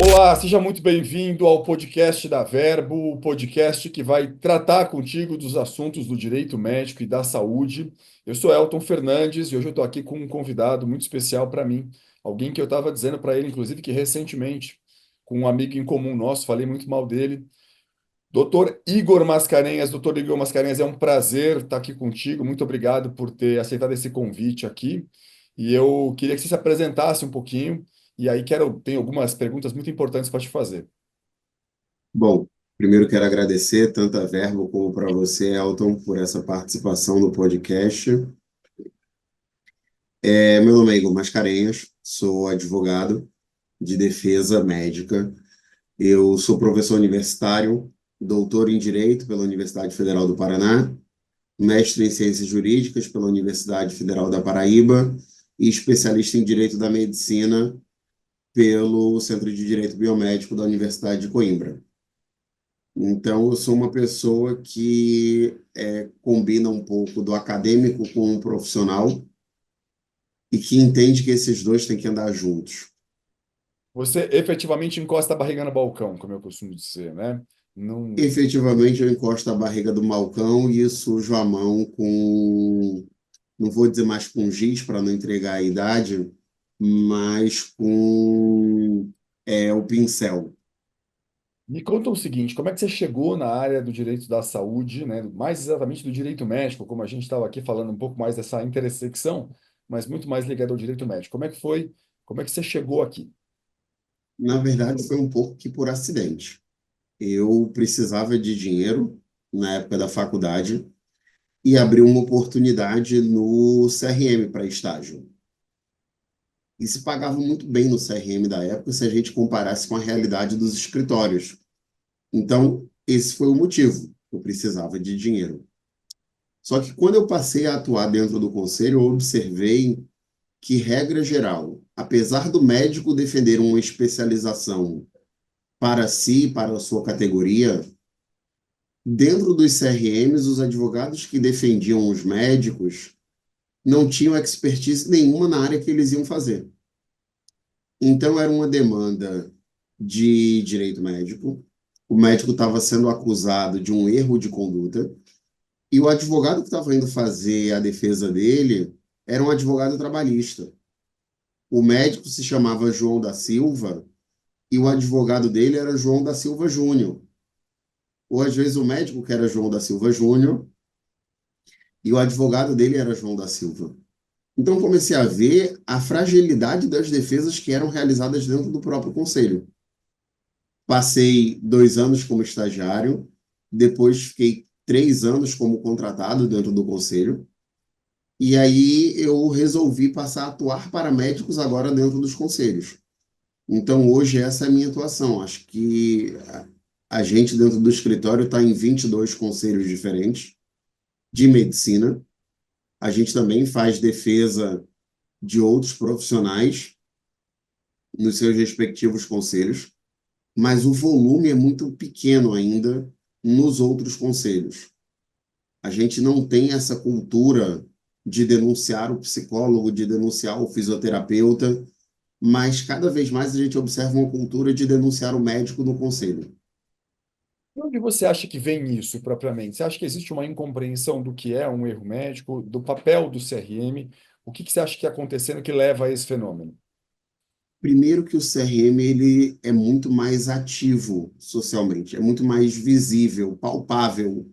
Olá, seja muito bem-vindo ao podcast da Verbo, o podcast que vai tratar contigo dos assuntos do direito médico e da saúde. Eu sou Elton Fernandes e hoje eu estou aqui com um convidado muito especial para mim, alguém que eu estava dizendo para ele, inclusive, que recentemente, com um amigo em comum nosso, falei muito mal dele. Doutor Igor Mascarenhas, doutor Igor Mascarenhas, é um prazer estar aqui contigo. Muito obrigado por ter aceitado esse convite aqui. E eu queria que você se apresentasse um pouquinho. E aí tenho algumas perguntas muito importantes para te fazer. Bom, primeiro quero agradecer tanto a Verbo como para você, Elton, por essa participação no podcast. Meu nome é Igor Mascarenhas, sou advogado de defesa médica. Eu sou professor universitário, doutor em Direito pela Universidade Federal do Paraná, mestre em Ciências Jurídicas pela Universidade Federal da Paraíba e especialista em Direito da Medicina pelo Centro de Direito Biomédico da Universidade de Coimbra. Então, eu sou uma pessoa que combina um pouco do acadêmico com o profissional e que entende que esses dois têm que andar juntos. Você efetivamente encosta a barriga no balcão, como eu costumo dizer, né? Não... Efetivamente, eu encosto a barriga do malcão e sujo a mão com, não vou dizer mais com giz para não entregar a idade, mas com o pincel. Me conta o seguinte, como é que você chegou na área do direito da saúde, né? Mais exatamente do direito médico, como a gente estava aqui falando um pouco mais dessa intersecção, mas muito mais ligado ao direito médico. Como é que foi? Como é que você chegou aqui? Na verdade, foi um pouco que por acidente. Eu precisava de dinheiro na época da faculdade e abriu uma oportunidade no CRM para estágio. E se pagava muito bem no CRM da época se a gente comparasse com a realidade dos escritórios. Então, esse foi o motivo. Eu precisava de dinheiro. Só que quando eu passei a atuar dentro do conselho, eu observei que, regra geral, apesar do médico defender uma especialização para si, para a sua categoria, dentro dos CRMs, os advogados que defendiam os médicos não tinham expertise nenhuma na área que eles iam fazer. Então, era uma demanda de direito médico. O médico estava sendo acusado de um erro de conduta e o advogado que estava indo fazer a defesa dele era um advogado trabalhista. O médico se chamava João da Silva e o advogado dele era João da Silva Júnior. Ou às vezes o médico que era João da Silva Júnior e o advogado dele era João da Silva. Então comecei a ver a fragilidade das defesas que eram realizadas dentro do próprio conselho. Passei 2 anos como estagiário, depois fiquei 3 anos como contratado dentro do conselho, e aí eu resolvi passar a atuar para médicos agora dentro dos conselhos. Então hoje essa é a minha atuação. Acho que a gente dentro do escritório está em 22 conselhos diferentes de medicina. A gente também faz defesa de outros profissionais nos seus respectivos conselhos, mas o volume é muito pequeno ainda nos outros conselhos. A gente não tem essa cultura de denunciar o psicólogo, de denunciar o fisioterapeuta, mas cada vez mais a gente observa uma cultura de denunciar o médico no conselho. De onde você acha que vem isso propriamente? Você acha que existe uma incompreensão do que é um erro médico, do papel do CRM? O que que você acha que está acontecendo que leva a esse fenômeno? Primeiro que o CRM ele é muito mais ativo socialmente, é muito mais visível, palpável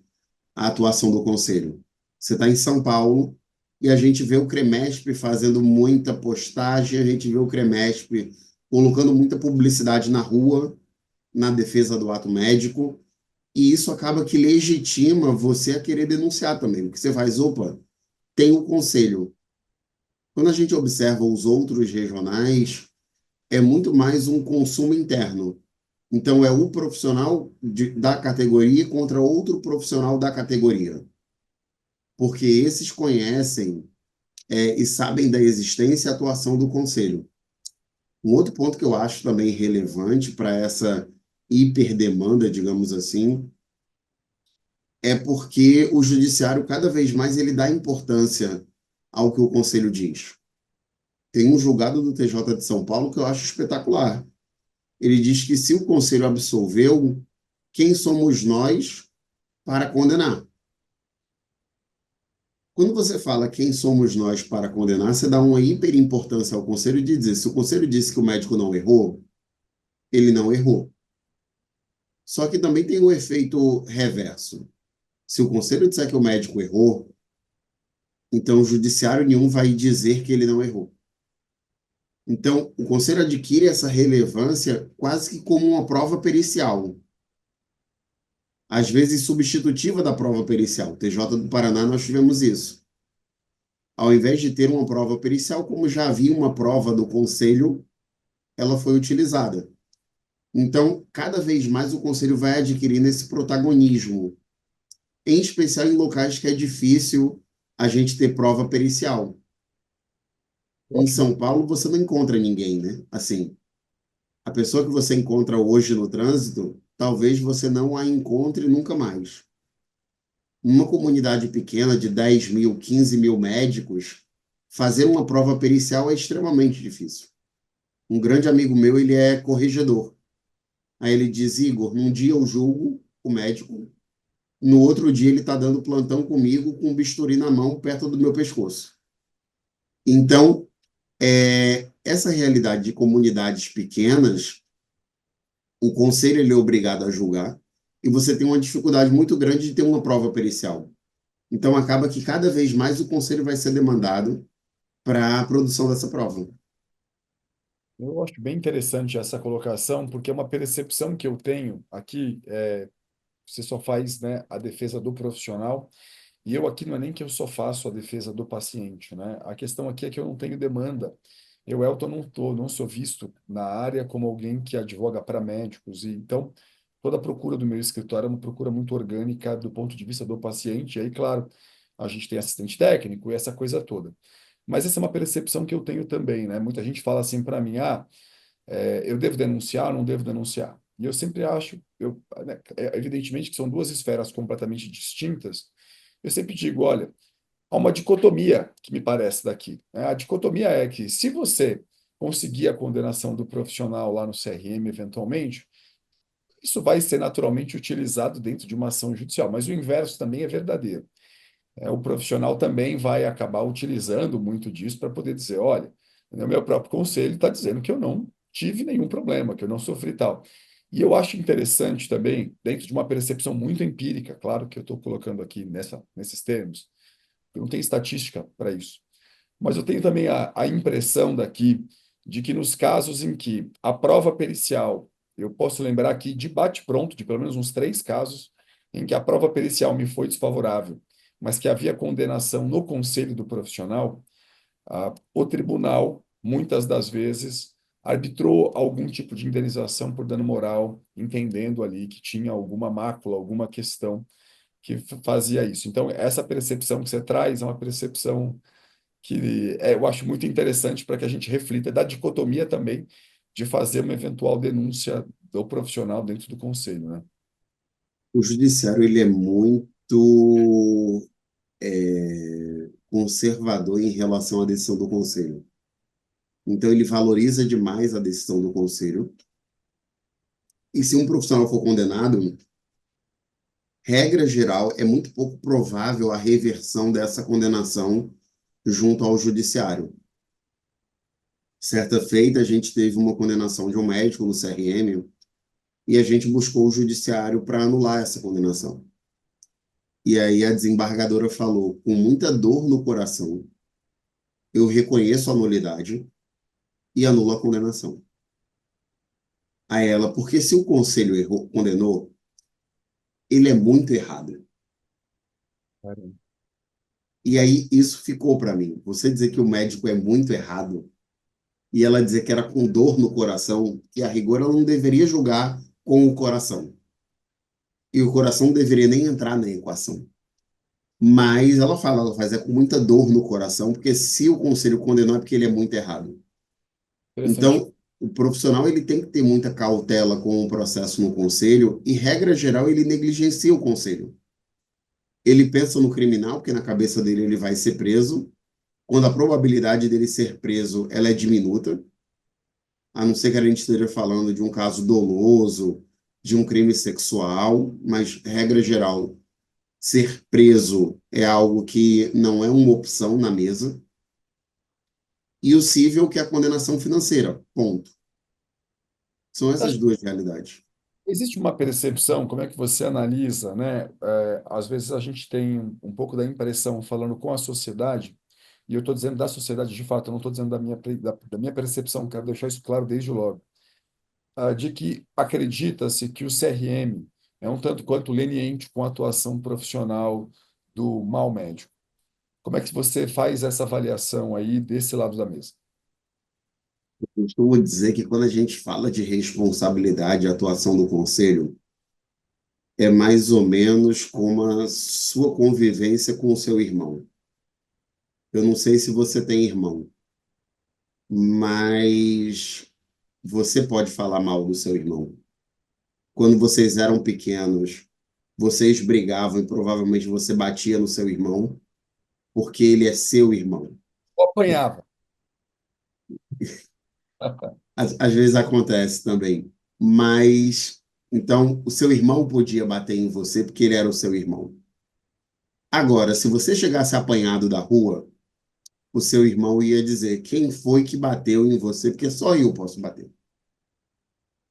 a atuação do conselho. Você está em São Paulo e a gente vê o CREMESP fazendo muita postagem, a gente vê o CREMESP colocando muita publicidade na rua, na defesa do ato médico, e isso acaba que legitima você a querer denunciar também, porque você faz, opa, tem um conselho. Quando a gente observa os outros regionais, é muito mais um consumo interno. Então, é um profissional da categoria contra outro profissional da categoria, porque esses conhecem e sabem da existência e atuação do conselho. Um outro ponto que eu acho também relevante para essa hiperdemanda, digamos assim, é porque o judiciário cada vez mais ele dá importância ao que o conselho diz. Tem um julgado do TJ de São Paulo que eu acho espetacular. Ele diz que se o conselho absolveu, quem somos nós para condenar? Quando você fala quem somos nós para condenar, você dá uma hiperimportância ao conselho de dizer, se o conselho disse que o médico não errou, ele não errou. Só que também tem o efeito reverso. Se o conselho disser que o médico errou, então o judiciário nenhum vai dizer que ele não errou. Então, o conselho adquire essa relevância quase que como uma prova pericial, às vezes substitutiva da prova pericial. TJ do Paraná nós tivemos isso. Ao invés de ter uma prova pericial, como já havia uma prova do conselho, ela foi utilizada. Então, cada vez mais o conselho vai adquirindo esse protagonismo, em especial em locais que é difícil a gente ter prova pericial. Eu Em acho São Paulo, você não encontra ninguém, né? Assim, a pessoa que você encontra hoje no trânsito, talvez você não a encontre nunca mais. Numa comunidade pequena de 10 mil, 15 mil médicos, fazer uma prova pericial é extremamente difícil. Um grande amigo meu, ele é corregedor. Aí ele diz, Igor, num dia eu julgo o médico, no outro dia ele está dando plantão comigo com um bisturi na mão perto do meu pescoço. Então, essa realidade de comunidades pequenas, o conselho ele é obrigado a julgar e você tem uma dificuldade muito grande de ter uma prova pericial. Então, acaba que cada vez mais o conselho vai ser demandado para a produção dessa prova. eu acho bem interessante essa colocação, porque é uma percepção que eu tenho aqui. Você só faz, né, a defesa do profissional, e eu aqui não é nem que eu só faço a defesa do paciente, né? A questão aqui é que eu não tenho demanda. Eu, Elton, não sou visto na área como alguém que advoga para médicos, e então toda a procura do meu escritório é uma procura muito orgânica do ponto de vista do paciente, e aí, claro, a gente tem assistente técnico e essa coisa toda. Mas essa é uma percepção que eu tenho também, né? Muita gente fala assim para mim, eu devo denunciar ou não devo denunciar? E eu sempre acho, né, evidentemente que são duas esferas completamente distintas, eu sempre digo, olha, há uma dicotomia que me parece daqui, né? A dicotomia é que se você conseguir a condenação do profissional lá no CRM, eventualmente, isso vai ser naturalmente utilizado dentro de uma ação judicial, mas o inverso também é verdadeiro. O profissional também vai acabar utilizando muito disso para poder dizer, olha, o meu próprio conselho está dizendo que eu não tive nenhum problema, que eu não sofri tal. E eu acho interessante também, dentro de uma percepção muito empírica, claro que eu estou colocando aqui nesses termos, eu não tenho estatística para isso, mas eu tenho também a impressão daqui de que nos casos em que a prova pericial, eu posso lembrar aqui de bate-pronto, de pelo menos uns 3 casos, em que a prova pericial me foi desfavorável, mas que havia condenação no conselho do profissional, o tribunal, muitas das vezes, arbitrou algum tipo de indenização por dano moral, entendendo ali que tinha alguma mácula, alguma questão que fazia isso. Então, essa percepção que você traz é uma percepção que eu acho muito interessante para que a gente reflita da dicotomia também de fazer uma eventual denúncia do profissional dentro do conselho, né? O judiciário ele é muito conservador em relação à decisão do conselho. Então, ele valoriza demais a decisão do conselho. E se um profissional for condenado, regra geral, é muito pouco provável a reversão dessa condenação junto ao judiciário. Certa feita, a gente teve uma condenação de um médico no CRM e a gente buscou o judiciário para anular essa condenação. E aí a desembargadora falou, com muita dor no coração, eu reconheço a nulidade e anulo a condenação. A ela, porque se o conselho errou, condenou, ele é muito errado. Caramba. E aí isso ficou para mim. Você dizer que o médico é muito errado e ela dizer que era com dor no coração, que a rigor ela não deveria julgar com o coração. E o coração não deveria nem entrar na equação. Mas ela fala, ela faz com muita dor no coração, porque se o conselho condenou é porque ele é muito errado. Interessante. Então, o profissional ele tem que ter muita cautela com o processo no conselho e, regra geral, ele negligencia o conselho. Ele pensa no criminal, porque na cabeça dele ele vai ser preso, quando a probabilidade dele ser preso ela é diminuta. a não ser que a gente esteja falando de um caso doloso, de um crime sexual, mas, regra geral, ser preso é algo que não é uma opção na mesa, e o cível, que é a condenação financeira. Ponto. São Você essas acha que duas realidades. existe uma percepção, como é que você analisa, né? Às vezes a gente tem um pouco da impressão, falando com a sociedade, e eu estou dizendo da sociedade de fato, eu não estou dizendo da minha percepção, quero deixar isso claro desde logo, de que acredita-se que o CRM é um tanto quanto leniente com a atuação profissional do mal médico. Como é que você faz essa avaliação aí desse lado da mesa? Eu costumo dizer que quando a gente fala de responsabilidade e atuação do conselho, é mais ou menos como a sua convivência com o seu irmão. Eu não sei se você tem irmão, mas você pode falar mal do seu irmão. Quando vocês eram pequenos, vocês brigavam e provavelmente você batia no seu irmão, porque ele é seu irmão. Eu apanhava. Às vezes acontece também, mas então o seu irmão podia bater em você porque ele era o seu irmão. Agora, se você chegasse apanhado da rua, o seu irmão ia dizer quem foi que bateu em você, porque só eu posso bater.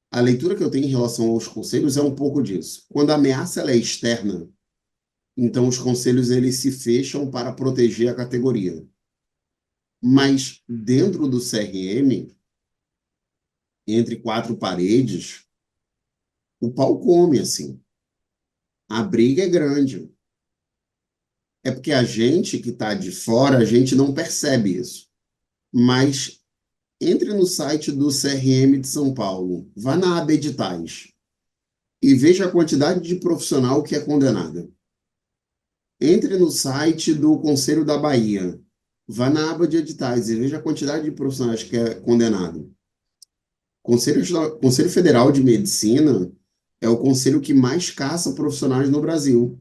A leitura que eu tenho em relação aos conselhos é um pouco disso. Quando a ameaça ela é externa, então os conselhos eles se fecham para proteger a categoria. Mas dentro do CRM, entre quatro paredes, o pau come assim. A briga é grande. É porque a gente que está de fora, a gente não percebe isso. Mas entre no site do CRM de São Paulo, vá na aba editais e veja a quantidade de profissional que é condenada. Entre no site do Conselho da Bahia, vá na aba de editais e veja a quantidade de profissionais que é condenado. Conselho Federal de Medicina é o conselho que mais caça profissionais no Brasil.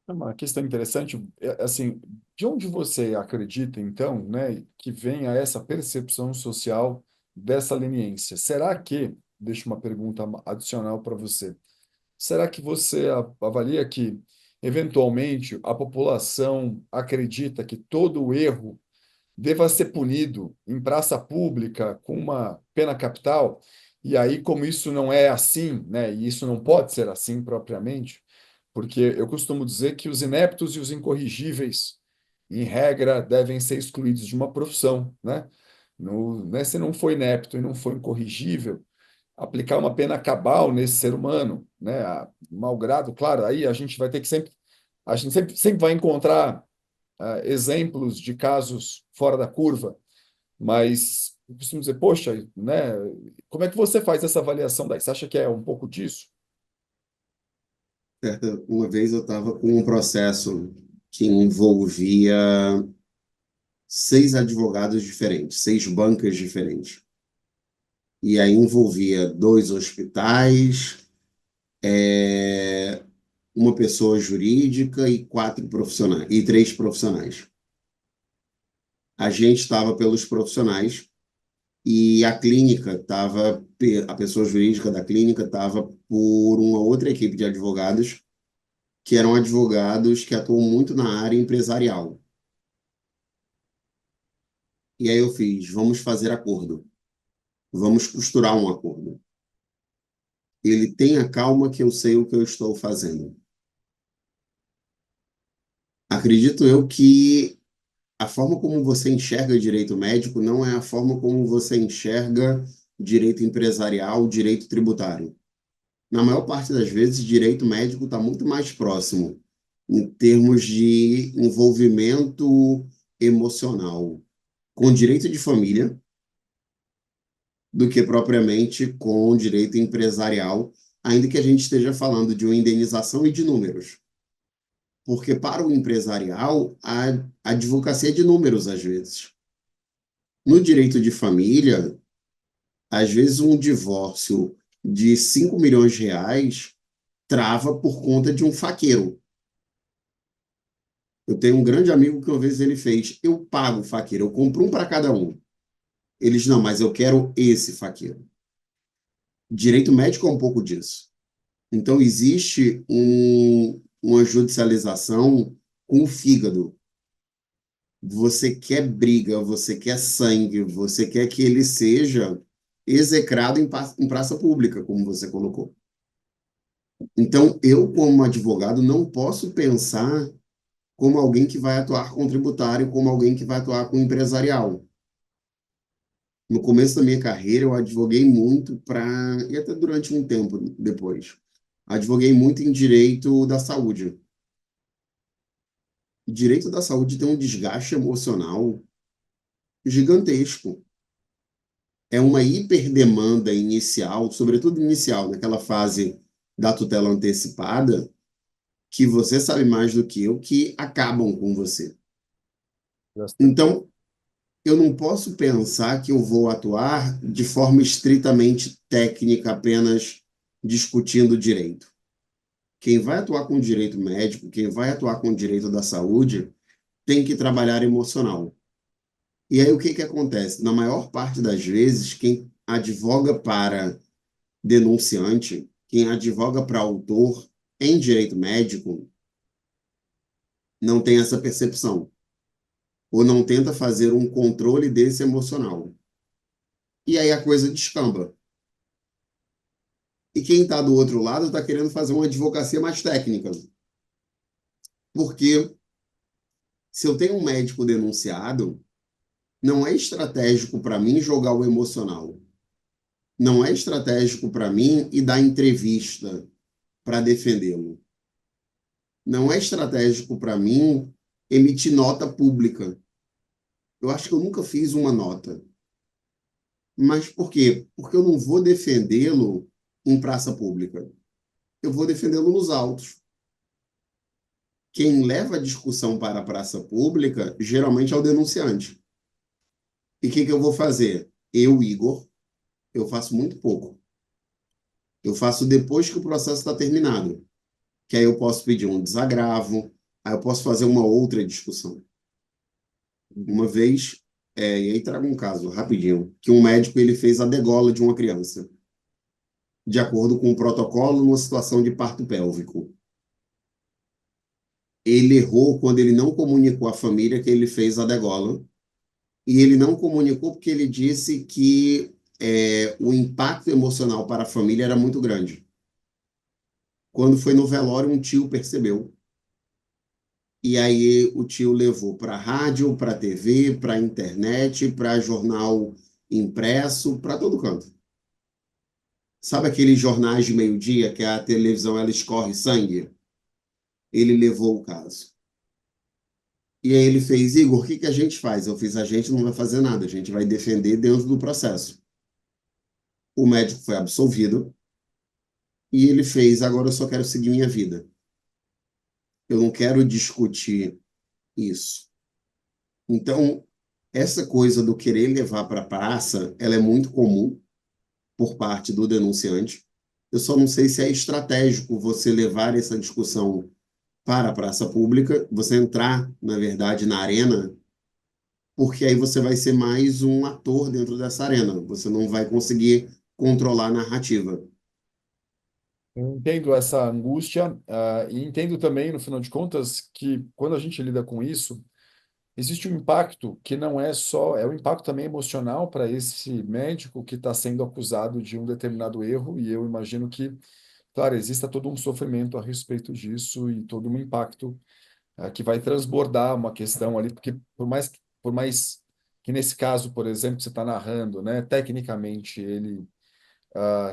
É uma questão interessante, assim, de onde você acredita, então, né, que venha essa percepção social dessa leniência? Será que, deixa uma pergunta adicional para você, será que você avalia que, eventualmente, a população acredita que todo erro deva ser punido em praça pública com uma pena capital? E aí, como isso não é assim, né, e isso não pode ser assim propriamente, porque eu costumo dizer que os ineptos e os incorrigíveis, em regra, devem ser excluídos de uma profissão, né? No, né, se não foi inepto e não foi incorrigível, aplicar uma pena cabal nesse ser humano, né? Malgrado, claro, aí a gente vai ter que sempre, a gente sempre vai encontrar exemplos de casos fora da curva, mas eu costumo dizer, poxa, né? Como é que você faz essa avaliação daí? Você acha que é um pouco disso? Uma vez eu estava com um processo que envolvia 6 advogados diferentes, 6 bancas diferentes. E aí envolvia 2 hospitais, uma pessoa jurídica e 4 profissionais, e 3 profissionais. A gente estava pelos profissionais e a clínica estava, a pessoa jurídica da clínica estava por uma outra equipe de advogados, que eram advogados que atuam muito na área empresarial. E aí eu fiz, vamos fazer acordo, vamos costurar um acordo. Ele tenha calma que eu sei o que eu estou fazendo. Acredito eu que a forma como você enxerga direito médico não é a forma como você enxerga direito empresarial, direito tributário. Na maior parte das vezes, direito médico está muito mais próximo em termos de envolvimento emocional com direito de família do que propriamente com direito empresarial, ainda que a gente esteja falando de uma indenização e de números. Porque para o empresarial, a advocacia é de números às vezes. No direito de família, às vezes um divórcio de 5 milhões de reais trava por conta de um faqueiro. Eu tenho um grande amigo que uma vez ele fez, eu pago o faqueiro, eu compro um para cada um. Eles, não, mas eu quero esse faqueiro. Direito médico é um pouco disso. Então, existe uma judicialização com o fígado. Você quer briga, você quer sangue, você quer que ele seja execrado em praça pública, como você colocou. Então, eu, como advogado, não posso pensar como alguém que vai atuar com tributário, como alguém que vai atuar com empresarial. No começo da minha carreira, eu advoguei muito para, e até durante um tempo depois, advoguei muito em direito da saúde. O direito da saúde tem um desgaste emocional gigantesco. É uma hiperdemanda inicial, sobretudo inicial, naquela fase da tutela antecipada, que você sabe mais do que eu, que acabam com você. Bastante. Então, eu não posso pensar que eu vou atuar de forma estritamente técnica, apenas discutindo direito. Quem vai atuar com direito médico, quem vai atuar com direito da saúde, tem que trabalhar emocional. E aí o que que acontece? Na maior parte das vezes, quem advoga para denunciante, quem advoga para autor em direito médico, não tem essa percepção, ou não tenta fazer um controle desse emocional. E aí a coisa descamba. E quem está do outro lado está querendo fazer uma advocacia mais técnica. Porque se eu tenho um médico denunciado, não é estratégico para mim jogar o emocional. Não é estratégico para mim e dar entrevista para defendê-lo. Não é estratégico para mim emitir nota pública. Eu acho que eu nunca fiz uma nota. Mas por quê? Porque eu não vou defendê-lo em praça pública. Eu vou defendê-lo nos autos. Quem leva a discussão para a praça pública geralmente é o denunciante. E o que que eu vou fazer? Eu, Igor, eu faço muito pouco. Eu faço depois que o processo está terminado. Que aí eu posso pedir um desagravo, aí eu posso fazer uma outra discussão. Uma vez, e aí trago um caso rapidinho, que um médico ele fez a degola de uma criança, de acordo com o protocolo numa situação de parto pélvico. Ele errou quando ele não comunicou à família que ele fez a degola, e ele não comunicou porque ele disse que o impacto emocional para a família era muito grande. Quando foi no velório, um tio percebeu. E aí o tio levou para rádio, para TV, para internet, para jornal impresso, para todo canto. Sabe aqueles jornais de meio-dia que a televisão ela escorre sangue? Ele levou o caso. E aí ele fez, Igor, o que que a gente faz? Eu fiz, a gente não vai fazer nada, a gente vai defender dentro do processo. O médico foi absolvido e ele fez, agora eu só quero seguir minha vida. Eu não quero discutir isso. Então, essa coisa do querer levar para a praça, ela é muito comum por parte do denunciante. Eu só não sei se é estratégico você levar essa discussão para a praça pública, você entrar, na verdade, na arena, porque aí você vai ser mais um ator dentro dessa arena. Você não vai conseguir controlar a narrativa. Eu entendo essa angústia, e entendo também, no final de contas, que quando a gente lida com isso, existe um impacto que não é só, é um impacto também emocional para esse médico que está sendo acusado de um determinado erro, e eu imagino que, claro, exista todo um sofrimento a respeito disso e todo um impacto que vai transbordar uma questão ali, porque por mais que nesse caso, por exemplo, que você está narrando, né, tecnicamente ele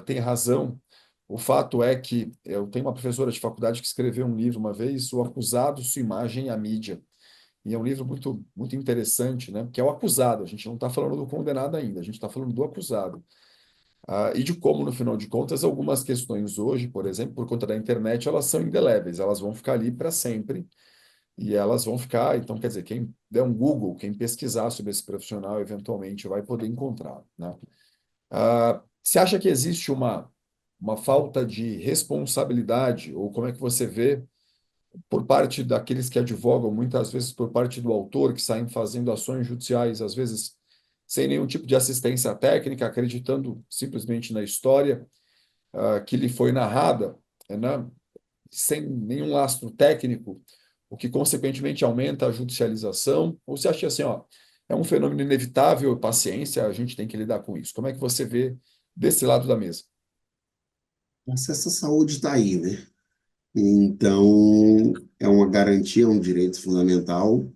tem razão. O fato é que eu tenho uma professora de faculdade que escreveu um livro uma vez, O Acusado, Sua Imagem e a Mídia. E é um livro muito, muito interessante, né? Que é o acusado. A gente não está falando do condenado ainda, a gente está falando do acusado. E de como, no final de contas, algumas questões hoje, por exemplo, por conta da internet, elas são indeléveis, elas vão ficar ali para sempre e elas vão ficar. Então, quer dizer, quem der um Google, quem pesquisar sobre esse profissional, eventualmente vai poder encontrar, né? Você acha que existe uma falta de responsabilidade, ou como é que você vê, por parte daqueles que advogam, muitas vezes por parte do autor, que saem fazendo ações judiciais, às vezes sem nenhum tipo de assistência técnica, acreditando simplesmente na história que lhe foi narrada, né, sem nenhum lastro técnico, o que consequentemente aumenta a judicialização? Ou você acha assim, ó, é um fenômeno inevitável, paciência, a gente tem que lidar com isso? Como é que você vê desse lado da mesa? Acesso à saúde está aí, né? Então, é uma garantia, é um direito fundamental,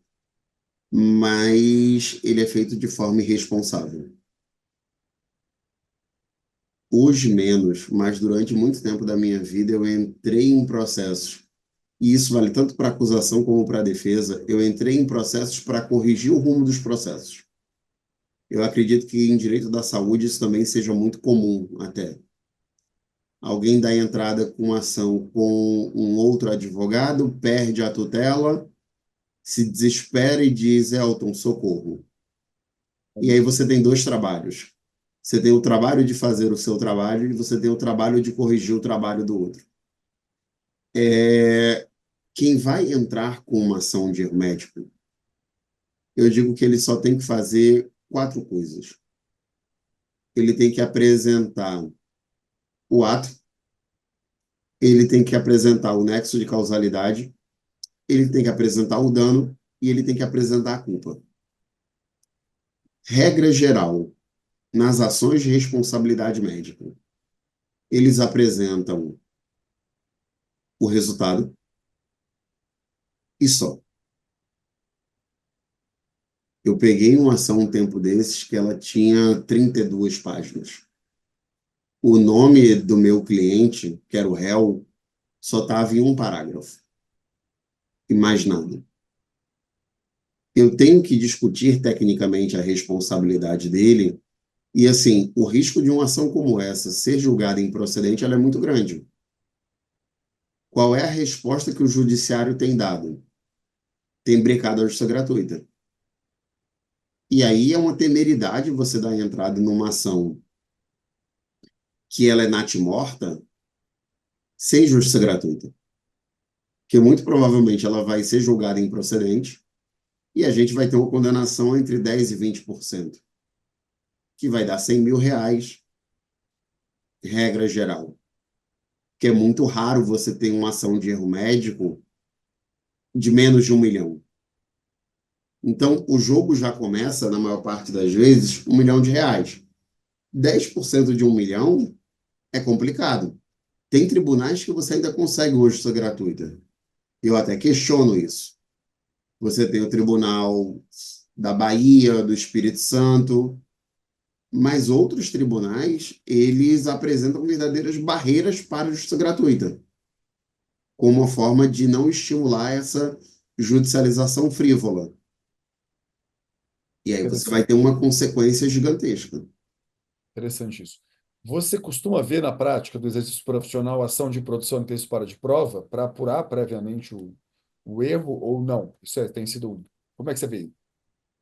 mas ele é feito de forma irresponsável. Hoje menos, mas durante muito tempo da minha vida eu entrei em processos, e isso vale tanto para acusação como para defesa, eu entrei em processos para corrigir o rumo dos processos. Eu acredito que em direito da saúde isso também seja muito comum até. Alguém dá entrada com ação com um outro advogado, perde a tutela, se desespera e diz, Elton, socorro. E aí você tem dois trabalhos. Você tem o trabalho de fazer o seu trabalho e você tem o trabalho de corrigir o trabalho do outro. Quem vai entrar com uma ação de erro médico, eu digo que ele só tem que fazer quatro coisas. Ele tem que apresentar o ato, ele tem que apresentar o nexo de causalidade, ele tem que apresentar o dano e ele tem que apresentar a culpa. Regra geral, nas ações de responsabilidade médica, eles apresentam o resultado e só. Eu peguei uma ação um tempo desses que ela tinha 32 páginas. O nome do meu cliente, que era o réu, só estava em um parágrafo. E mais nada. Eu tenho que discutir tecnicamente a responsabilidade dele. E, assim, o risco de uma ação como essa ser julgada improcedente, ela é muito grande. Qual é a resposta que o judiciário tem dado? Tem brecado a justiça gratuita. E aí é uma temeridade você dar entrada numa ação que ela é natimorta sem justiça gratuita. Que muito provavelmente ela vai ser julgada improcedente e a gente vai ter uma condenação entre 10% e 20%, que vai dar R$ 100.000, regra geral. Que é muito raro você ter uma ação de erro médico de menos de 1 milhão. Então, o jogo já começa, na maior parte das vezes, R$ 1 milhão. 10% de 1 milhão é complicado. Tem tribunais que você ainda consegue hoje justiça gratuita. Eu até questiono isso. Você tem o Tribunal da Bahia, do Espírito Santo, mas outros tribunais, eles apresentam verdadeiras barreiras para a justiça gratuita, como uma forma de não estimular essa judicialização frívola. E aí você vai Interessante, ter uma consequência gigantesca. interessante isso. Você costuma ver na prática do exercício profissional ação de produção antecipada de prova para apurar previamente o erro ou não? Isso tem sido. Como é que você vê?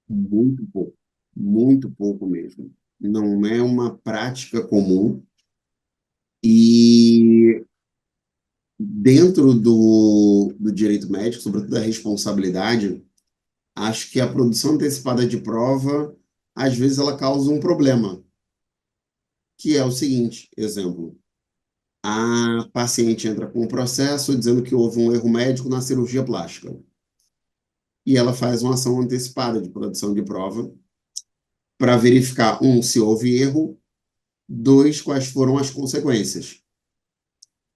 Muito pouco mesmo. Não é uma prática comum. E dentro do direito médico, sobretudo a responsabilidade, acho que a produção antecipada de prova, às vezes, ela causa um problema, que é o seguinte, exemplo, a paciente entra com um processo dizendo que houve um erro médico na cirurgia plástica, e ela faz uma ação antecipada de produção de prova para verificar, um, se houve erro, dois, quais foram as consequências.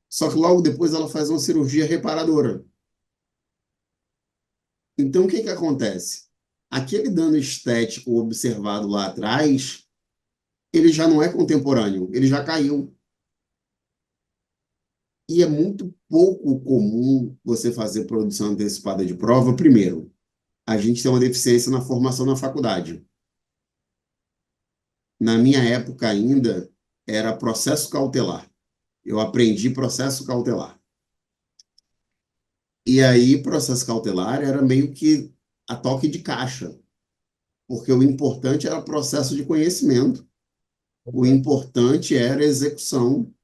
Só que logo depois ela faz uma cirurgia reparadora. Então, o que que acontece? Aquele dano estético observado lá atrás, ele já não é contemporâneo, ele já caiu. E é muito pouco comum você fazer produção antecipada de prova. Primeiro, a gente tem uma deficiência na formação na faculdade. Na minha época ainda, era processo cautelar. Eu aprendi processo cautelar. E aí, processo cautelar era meio que a toque de caixa, porque o importante era processo de conhecimento, o importante era a execução.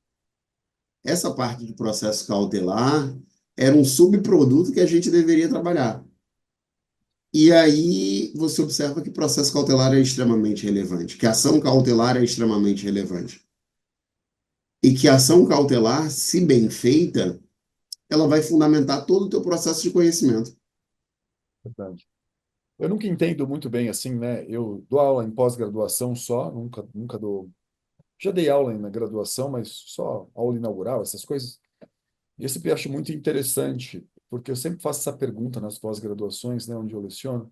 Essa parte de processo cautelar era um subproduto que a gente deveria trabalhar. E aí você observa que processo cautelar é extremamente relevante, que ação cautelar é extremamente relevante. E que a ação cautelar, se bem feita, ela vai fundamentar todo o teu processo de conhecimento. Verdade. Eu nunca entendo muito bem assim, né? Eu dou aula em pós-graduação só, nunca dou. Já dei aula na graduação, mas só aula inaugural, essas coisas. E eu sempre acho muito interessante, porque eu sempre faço essa pergunta nas pós-graduações, né, onde eu leciono.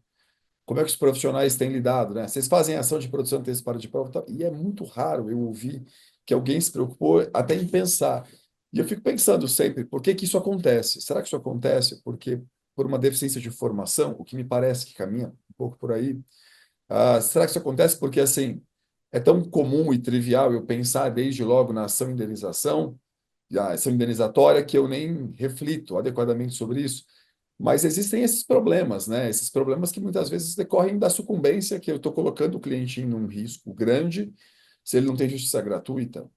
Como é que os profissionais têm lidado, né? Vocês fazem ação de produção antecipada de prova, e tal, e é muito raro eu ouvir que alguém se preocupou até em pensar. E eu fico pensando sempre, por que que isso acontece? Será que isso acontece porque por uma deficiência de formação, o que me parece que caminha um pouco por aí? Será que isso acontece porque assim é tão comum e trivial eu pensar desde logo na ação indenização, e a ação indenizatória, que eu nem reflito adequadamente sobre isso? Mas existem esses problemas, né? Esses problemas que muitas vezes decorrem da sucumbência, que eu estou colocando o cliente em um risco grande se ele não tem justiça gratuita.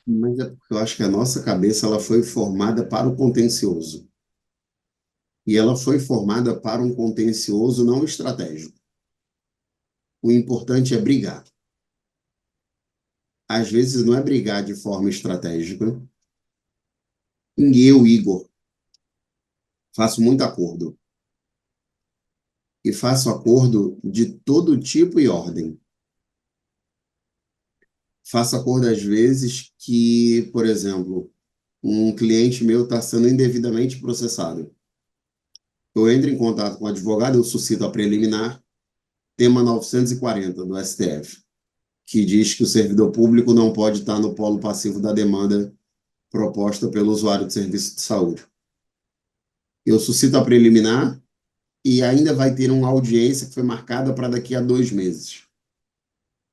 Mas é porque eu acho que a nossa cabeça ela foi formada para o contencioso. E ela foi formada para um contencioso não estratégico. O importante é brigar. Às vezes não é brigar de forma estratégica. E eu, Igor, faço muito acordo. E faço acordo de todo tipo e ordem. Faço acordo às vezes que, por exemplo, um cliente meu está sendo indevidamente processado. Eu entro em contato com o advogado, eu suscito a preliminar, tema 940 do STF, que diz que o servidor público não pode estar no polo passivo da demanda proposta pelo usuário de serviço de saúde. Eu suscito a preliminar e ainda vai ter uma audiência que foi marcada para daqui a 2 meses.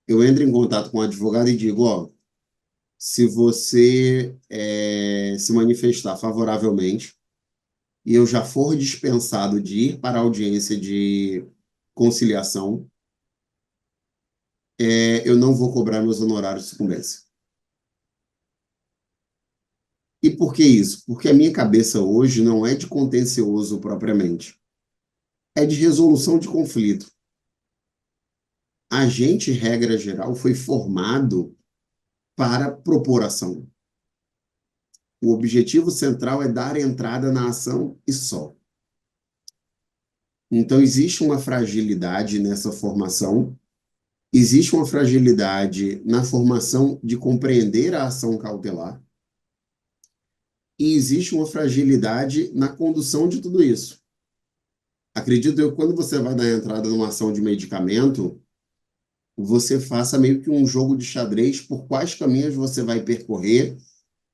Eu entro em contato com o advogado e digo, ó, se você se manifestar favoravelmente e eu já for dispensado de ir para a audiência de conciliação, eu não vou cobrar meus honorários de sucumbência. E por que isso? Porque a minha cabeça hoje não é de contencioso propriamente, é de resolução de conflito. A gente, regra geral, foi formado para propor ação. O objetivo central é dar entrada na ação e só. Então, existe uma fragilidade nessa formação, existe uma fragilidade na formação de compreender a ação cautelar, e existe uma fragilidade na condução de tudo isso. Acredito eu que quando você vai dar entrada numa ação de medicamento, você faça meio que um jogo de xadrez por quais caminhos você vai percorrer,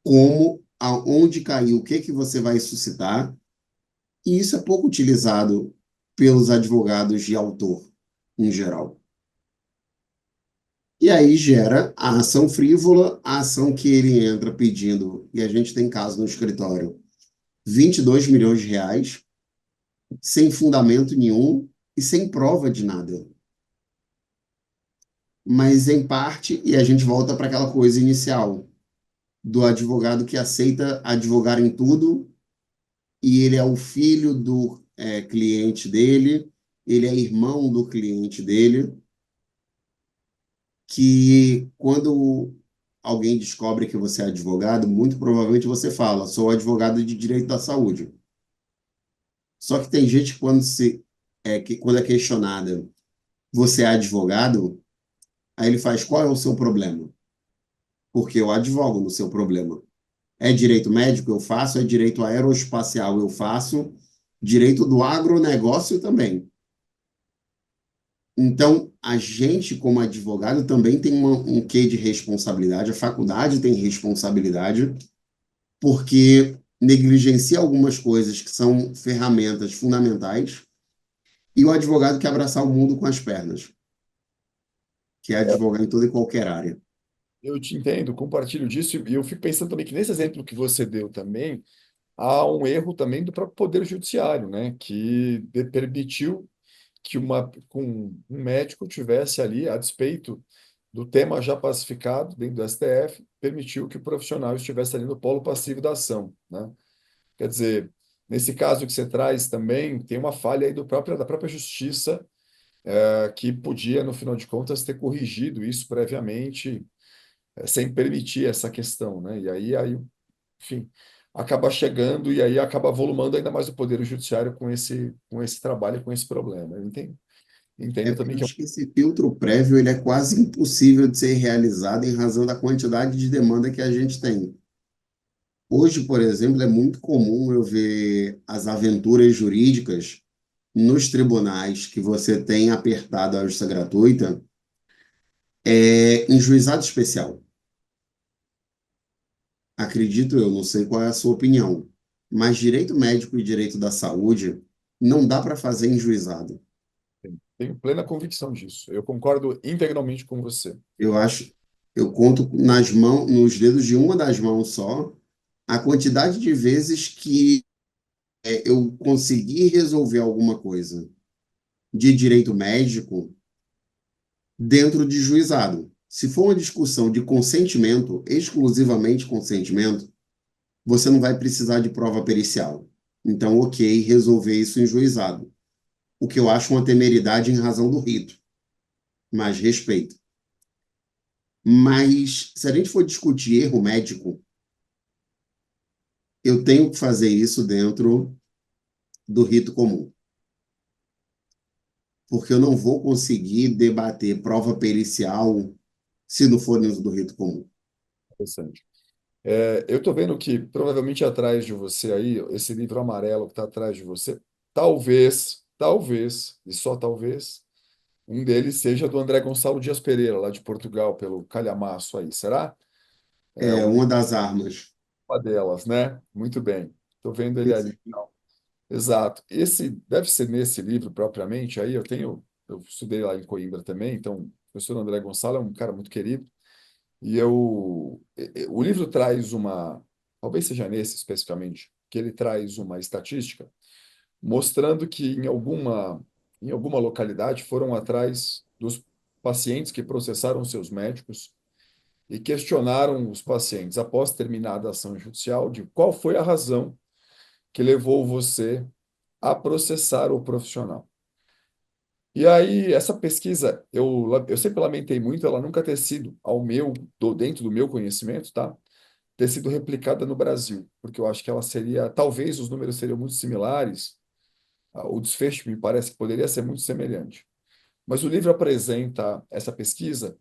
como, aonde cair, o que que você vai suscitar, e isso é pouco utilizado pelos advogados de autor, em geral. E aí gera a ação frívola, a ação que ele entra pedindo, e a gente tem caso no escritório, 22 milhões de reais, sem fundamento nenhum e sem prova de nada. Mas em parte, e a gente volta para aquela coisa inicial, do advogado que aceita advogar em tudo, e ele é o filho do cliente dele, ele é irmão do cliente dele, que quando alguém descobre que você é advogado, muito provavelmente você fala, sou advogado de direito da saúde. Só que tem gente que quando é questionada, você é advogado, aí ele faz, qual é o seu problema? Porque eu advogo no seu problema. É direito médico? Eu faço. É direito aeroespacial? Eu faço. Direito do agronegócio também. Então, a gente, como advogado, também tem um quê de responsabilidade, a faculdade tem responsabilidade, porque negligencia algumas coisas que são ferramentas fundamentais, e o advogado quer abraçar o mundo com as pernas, que é advogar em toda e qualquer área. Eu te entendo, compartilho disso, e eu fico pensando também que nesse exemplo que você deu também, há um erro também do próprio Poder Judiciário, né, que permitiu que um médico tivesse ali, a despeito do tema já pacificado dentro do STF, permitiu que o profissional estivesse ali no polo passivo da ação, né? Quer dizer, nesse caso que você traz também, tem uma falha aí da própria justiça, que podia, no final de contas, ter corrigido isso previamente, sem permitir essa questão, né? E aí, enfim, acaba chegando e aí acaba volumando ainda mais o Poder Judiciário com esse trabalho, com esse problema. Eu É entendo porque eu também que é acho que esse filtro prévio ele é quase impossível de ser realizado em razão da quantidade de demanda que a gente tem. Hoje, por exemplo, é muito comum eu ver as aventuras jurídicas nos tribunais que você tem apertado a justiça gratuita, em juizado especial. Acredito eu, não sei qual é a sua opinião, mas direito médico e direito da saúde não dá para fazer em juizado. tenho plena convicção disso. Eu concordo integralmente com você. Eu acho, eu conto nas mãos, nos dedos de uma das mãos só, a quantidade de vezes que eu consegui resolver alguma coisa de direito médico dentro de juizado. Se for uma discussão de consentimento, exclusivamente consentimento, você não vai precisar de prova pericial. Então, ok, resolver isso em juizado. O que eu acho uma temeridade em razão do rito, mas respeito. Mas, se a gente for discutir erro médico, eu tenho que fazer isso dentro do rito comum, porque eu não vou conseguir debater prova pericial se não for dentro do rito comum. Interessante. Eu estou vendo que provavelmente atrás de você aí, esse livro amarelo que está atrás de você, talvez, e só talvez, um deles seja do André Gonçalo Dias Pereira, lá de Portugal, pelo calhamaço aí. Será? É É uma das armas. uma delas, né? Muito bem. Estou vendo ele ali. Não. Exato. Esse deve ser nesse livro propriamente. Aí eu estudei lá em Coimbra também, então o professor André Gonçalo é um cara muito querido. O livro traz talvez seja nesse especificamente, que ele traz uma estatística mostrando que em alguma localidade foram atrás dos pacientes que processaram seus médicos e questionaram os pacientes após terminada a ação judicial de qual foi a razão que levou você a processar o profissional. E aí, essa pesquisa, eu sempre lamentei muito ela nunca ter sido, dentro do meu conhecimento, tá? Ter sido replicada no Brasil, porque eu acho que ela seria, talvez os números seriam muito similares, o desfecho me parece que poderia ser muito semelhante. Mas o livro apresenta essa pesquisa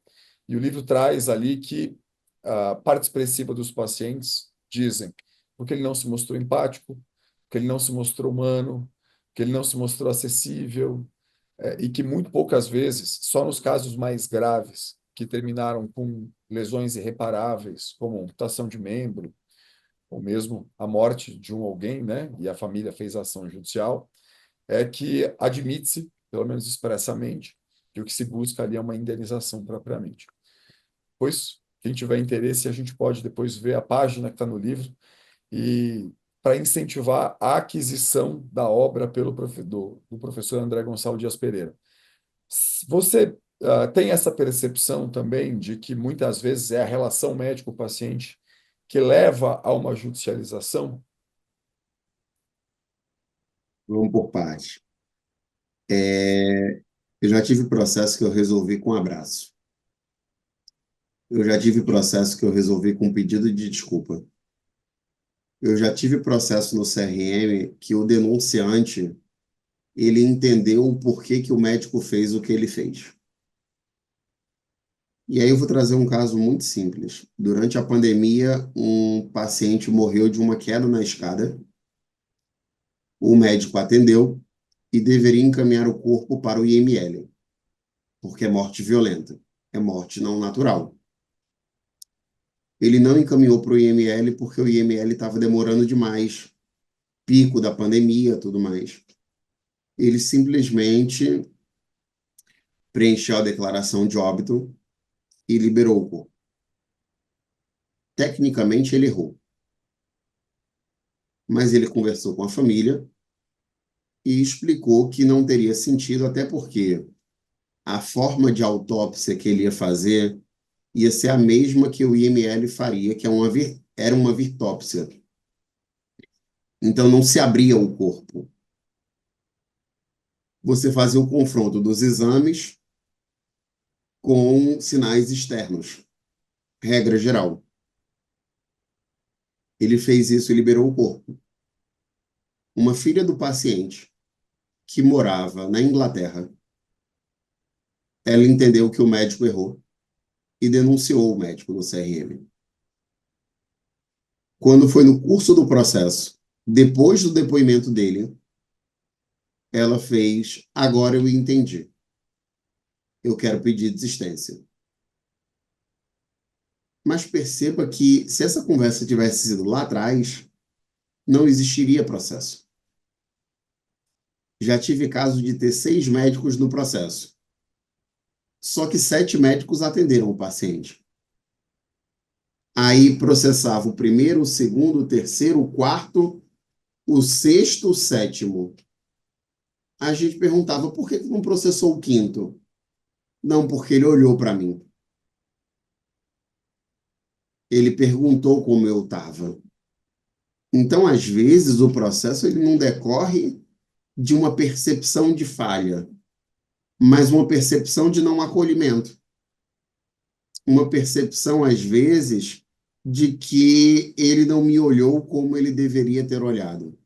e o livro traz ali que a parte expressiva dos pacientes dizem porque ele não se mostrou empático, que ele não se mostrou humano, que ele não se mostrou acessível, e que muito poucas vezes, só nos casos mais graves, que terminaram com lesões irreparáveis, como amputação de membro, ou mesmo a morte de alguém, né, e a família fez ação judicial, é que admite-se, pelo menos expressamente, que o que se busca ali é uma indenização propriamente. Pois, quem tiver interesse, a gente pode depois ver a página que está no livro e para incentivar a aquisição da obra do professor André Gonçalo Dias Pereira. Você tem essa percepção também de que muitas vezes é a relação médico-paciente que leva a uma judicialização? Vamos por parte. Eu já tive processo que eu resolvi com um abraço. Eu já tive processo que eu resolvi com um pedido de desculpa. Eu já tive processo no CRM que o denunciante, ele entendeu o porquê que o médico fez o que ele fez. E aí eu vou trazer um caso muito simples. Durante a pandemia, um paciente morreu de uma queda na escada. O médico atendeu e deveria encaminhar o corpo para o IML, porque é morte violenta, é morte não natural. Ele não encaminhou para o IML porque o IML estava demorando demais, pico da pandemia, tudo mais. Ele simplesmente preencheu a declaração de óbito e liberou o corpo. Tecnicamente, ele errou, mas ele conversou com a família e explicou que não teria sentido, até porque a forma de autópsia que ele ia fazer ia ser a mesma que o IML faria, que era uma virtópsia. Então não se abria o corpo. Você fazia o confronto dos exames com sinais externos, regra geral. Ele fez isso e liberou o corpo. Uma filha do paciente que morava na Inglaterra, ela entendeu que o médico errou e denunciou o médico no CRM. Quando foi no curso do processo, depois do depoimento dele, ela fez: agora eu entendi. Eu quero pedir desistência. Mas perceba que se essa conversa tivesse sido lá atrás, não existiria processo. Já tive caso de ter 6 médicos no processo. Só que 7 médicos atenderam o paciente. Aí processava o primeiro, o segundo, o terceiro, o quarto, o sexto, o sétimo. A gente perguntava: por que não processou o quinto? Não, porque ele olhou para mim. Ele perguntou como eu estava. Então, às vezes, o processo ele não decorre de uma percepção de falha, mas uma percepção de não acolhimento. Uma percepção, às vezes, de que ele não me olhou como ele deveria ter olhado.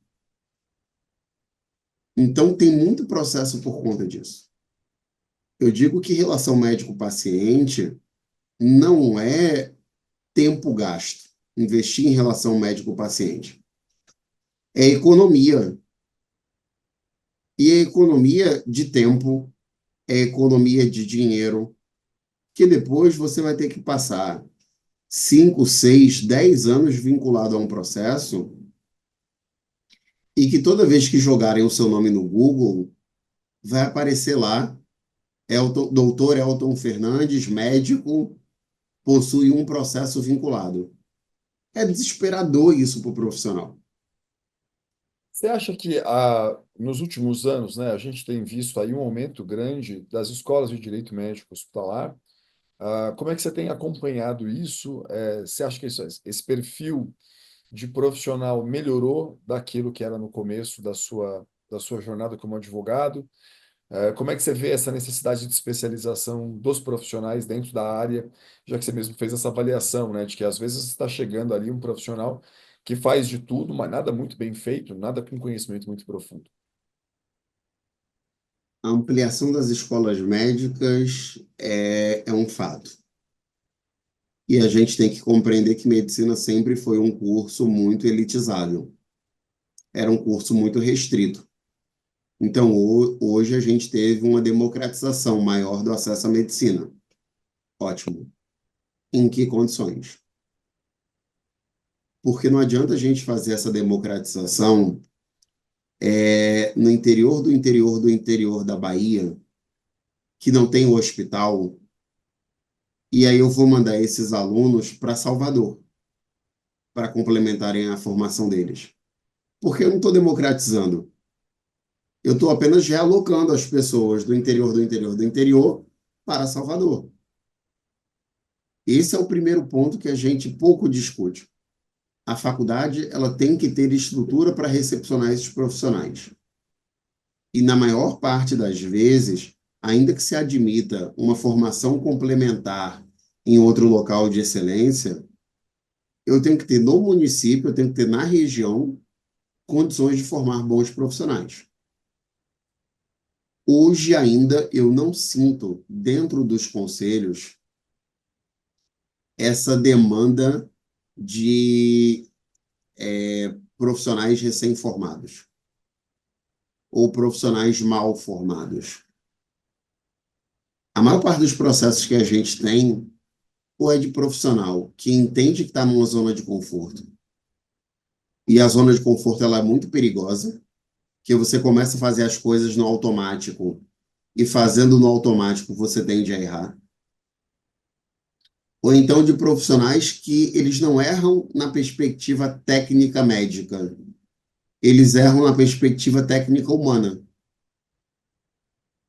Então, tem muito processo por conta disso. Eu digo que relação médico-paciente não é tempo gasto, investir em relação médico-paciente. É economia. E é economia de tempo, é economia de dinheiro, que depois você vai ter que passar 5, 6, 10 anos vinculado a um processo e que toda vez que jogarem o seu nome no Google, vai aparecer lá: Doutor Elton Fernandes, médico, possui um processo vinculado. É desesperador isso para o profissional. Você acha que nos últimos anos, né, a gente tem visto aí um aumento grande das escolas de direito médico hospitalar? Como é que você tem acompanhado isso? Você acha que esse perfil de profissional melhorou daquilo que era no começo da sua jornada como advogado? Como é que você vê essa necessidade de especialização dos profissionais dentro da área, já que você mesmo fez essa avaliação, né, de que às vezes está chegando ali um profissional que faz de tudo, mas nada muito bem feito, nada com conhecimento muito profundo. A ampliação das escolas médicas é um fato. E a gente tem que compreender que medicina sempre foi um curso muito elitizado. Era um curso muito restrito. Então, hoje a gente teve uma democratização maior do acesso à medicina. Ótimo. Em que condições? Porque não adianta a gente fazer essa democratização no interior do interior do interior da Bahia, que não tem o hospital, e aí eu vou mandar esses alunos para Salvador, para complementarem a formação deles. Porque eu não estou democratizando. Eu estou apenas realocando as pessoas do interior do interior do interior para Salvador. Esse é o primeiro ponto que a gente pouco discute. A faculdade ela tem que ter estrutura para recepcionar esses profissionais. E na maior parte das vezes, ainda que se admita uma formação complementar em outro local de excelência, eu tenho que ter no município, eu tenho que ter na região condições de formar bons profissionais. Hoje ainda eu não sinto dentro dos conselhos essa demanda de profissionais recém-formados ou profissionais mal formados. A maior parte dos processos que a gente tem ou é de profissional que entende que está numa zona de conforto, e a zona de conforto ela é muito perigosa, que você começa a fazer as coisas no automático, e fazendo no automático você tende a errar. Ou então de profissionais que eles não erram na perspectiva técnica médica, eles erram na perspectiva técnica humana,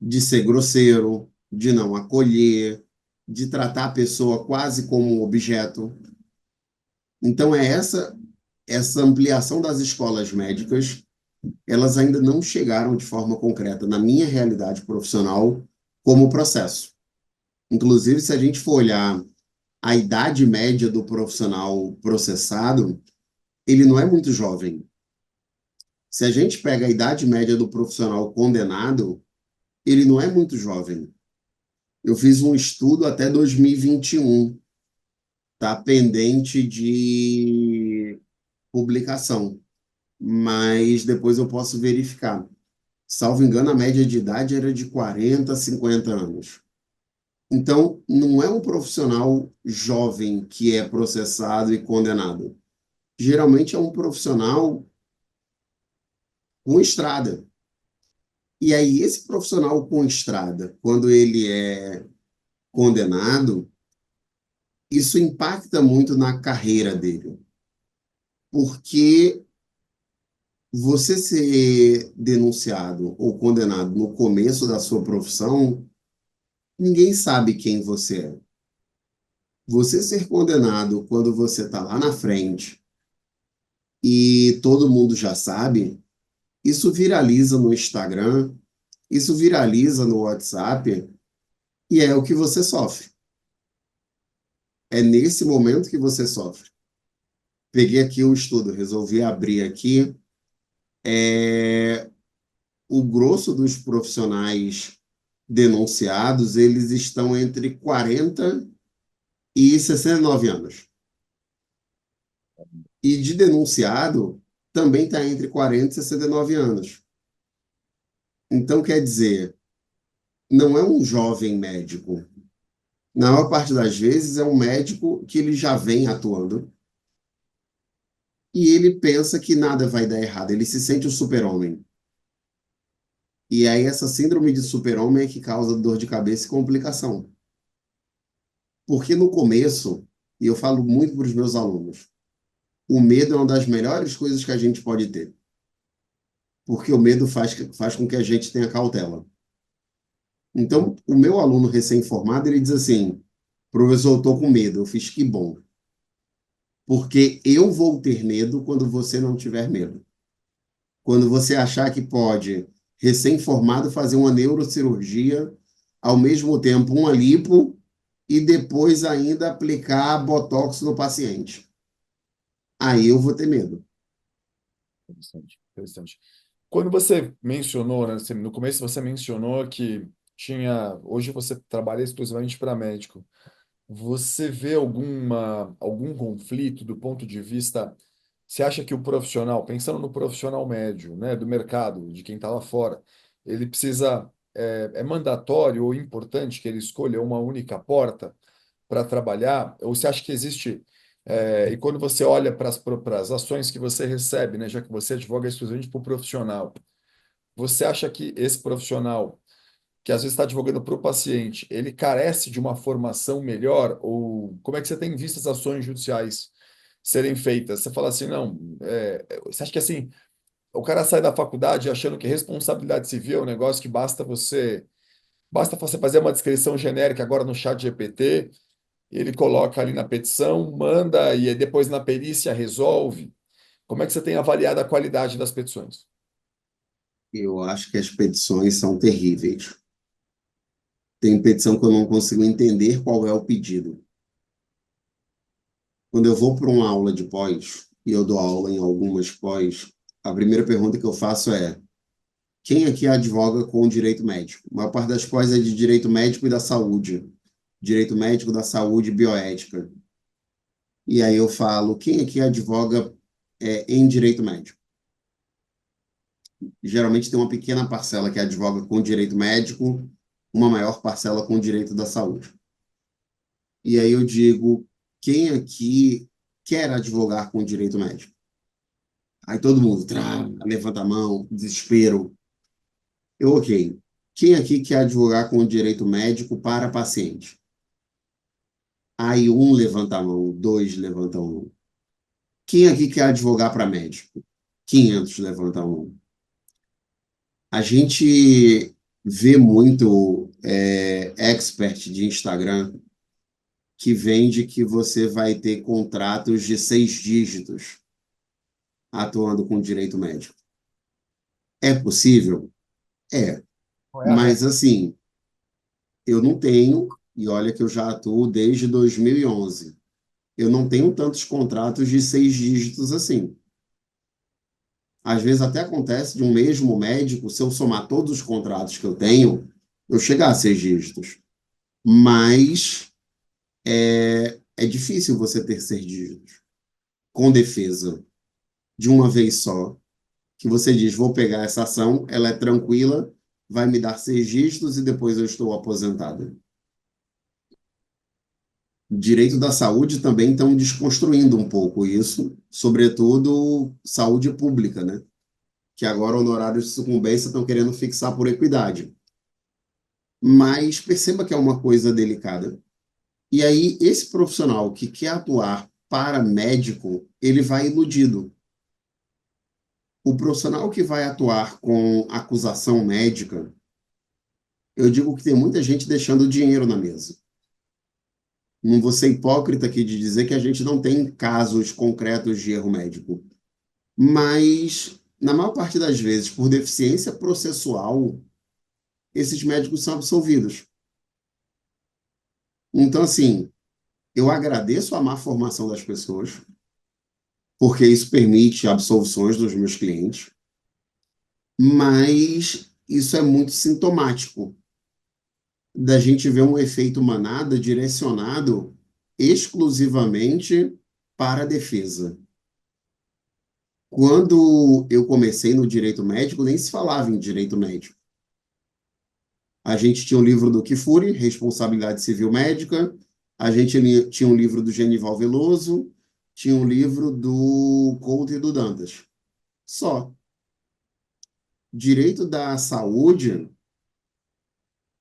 de ser grosseiro, de não acolher, de tratar a pessoa quase como um objeto. Então é essa essa ampliação das escolas médicas, elas ainda não chegaram de forma concreta na minha realidade profissional como processo. Inclusive, se a gente for olhar a idade média do profissional processado, ele não é muito jovem. Se a gente pega a idade média do profissional condenado, ele não é muito jovem. Eu fiz um estudo até 2021, tá pendente de publicação, mas depois eu posso verificar. Salvo engano, a média de idade era de 40, 50 anos. Então, não é um profissional jovem que é processado e condenado. Geralmente é um profissional com estrada. E aí, esse profissional com estrada, quando ele é condenado, isso impacta muito na carreira dele. Porque você ser denunciado ou condenado no começo da sua profissão, ninguém sabe quem você é. Você ser condenado quando você está lá na frente e todo mundo já sabe, isso viraliza no Instagram, isso viraliza no WhatsApp e é o que você sofre. É nesse momento que você sofre. Peguei aqui o estudo, resolvi abrir aqui. O grosso dos profissionais denunciados, eles estão entre 40 e 69 anos. E de denunciado, também está entre 40 e 69 anos. Então, quer dizer, não é um jovem médico. Na maior parte das vezes, é um médico que ele já vem atuando e ele pensa que nada vai dar errado. Ele se sente o super-homem. E aí, essa síndrome de super-homem é que causa dor de cabeça e complicação. Porque no começo, e eu falo muito para os meus alunos, o medo é uma das melhores coisas que a gente pode ter. Porque o medo faz com que a gente tenha cautela. Então, o meu aluno recém-formado, ele diz assim, professor, eu estou com medo. Eu fiz que bom. Porque eu vou ter medo quando você não tiver medo. Quando você achar que pode, recém-formado, fazer uma neurocirurgia, ao mesmo tempo uma lipo e depois ainda aplicar botox no paciente. Aí eu vou ter medo. Interessante, interessante. Quando você mencionou, né, no começo você mencionou que hoje você trabalha exclusivamente para médico. Você vê algum conflito do ponto de vista, você acha que o profissional, pensando no profissional médio, né, do mercado, de quem está lá fora, ele precisa, é mandatório ou importante que ele escolha uma única porta para trabalhar? Ou você acha que existe, e quando você olha para as ações que você recebe, né, já que você advoga exclusivamente para o profissional, você acha que esse profissional, que às vezes está advogando para o paciente, ele carece de uma formação melhor? Ou como é que você tem visto as ações judiciais serem feitas? Você fala assim, não, você acha que assim, o cara sai da faculdade achando que responsabilidade civil é um negócio que basta você fazer uma descrição genérica agora no chat GPT, ele coloca ali na petição, manda e aí depois na perícia resolve. Como é que você tem avaliado a qualidade das petições? Eu acho que as petições são terríveis. Tem petição que eu não consigo entender qual é o pedido. Quando eu vou para uma aula de pós, e eu dou aula em algumas pós, a primeira pergunta que eu faço é: quem aqui advoga com direito médico? A maior parte das pós é de direito médico e da saúde. Direito médico, da saúde e bioética. E aí eu falo: quem aqui advoga em direito médico? Geralmente tem uma pequena parcela que advoga com direito médico, uma maior parcela com direito da saúde. E aí eu digo: quem aqui quer advogar com direito médico? Aí todo mundo levanta a mão, desespero. Ok. Quem aqui quer advogar com direito médico para paciente? Aí um levanta a mão, dois levantam a mão. Quem aqui quer advogar para médico? 500 levantam a mão. A gente vê muito expert de Instagram que vende que você vai ter contratos de 6 dígitos. atuando com direito médico. É possível? É. Não é a Mas, regra. assim, eu não tenho, e olha que eu já atuo desde 2011, eu não tenho tantos contratos de 6 dígitos assim. Às vezes até acontece de um mesmo médico, se eu somar todos os contratos que eu tenho, eu chegar a 6 dígitos. Mas é difícil você ter 6 dígitos com defesa de uma vez só, que você diz, vou pegar essa ação, ela é tranquila, vai me dar 6 dígitos e depois eu estou aposentado. Direito da saúde também estão desconstruindo um pouco isso, sobretudo saúde pública, né? Que agora honorários de sucumbência estão querendo fixar por equidade. Mas perceba que é uma coisa delicada. E aí, esse profissional que quer atuar para médico, ele vai iludido. O profissional que vai atuar com acusação médica, eu digo que tem muita gente deixando dinheiro na mesa. Não vou ser hipócrita aqui de dizer que a gente não tem casos concretos de erro médico. Mas, na maior parte das vezes, por deficiência processual, esses médicos são absolvidos. Então, assim, eu agradeço a má formação das pessoas, porque isso permite absolvições dos meus clientes, mas isso é muito sintomático da gente ver um efeito manada direcionado exclusivamente para a defesa. Quando eu comecei no direito médico, nem se falava em direito médico. A gente tinha o livro do Kifuri, Responsabilidade Civil Médica, a gente tinha um livro do Genival Veloso, tinha um livro do Couto e do Dantas. Só. Direito da saúde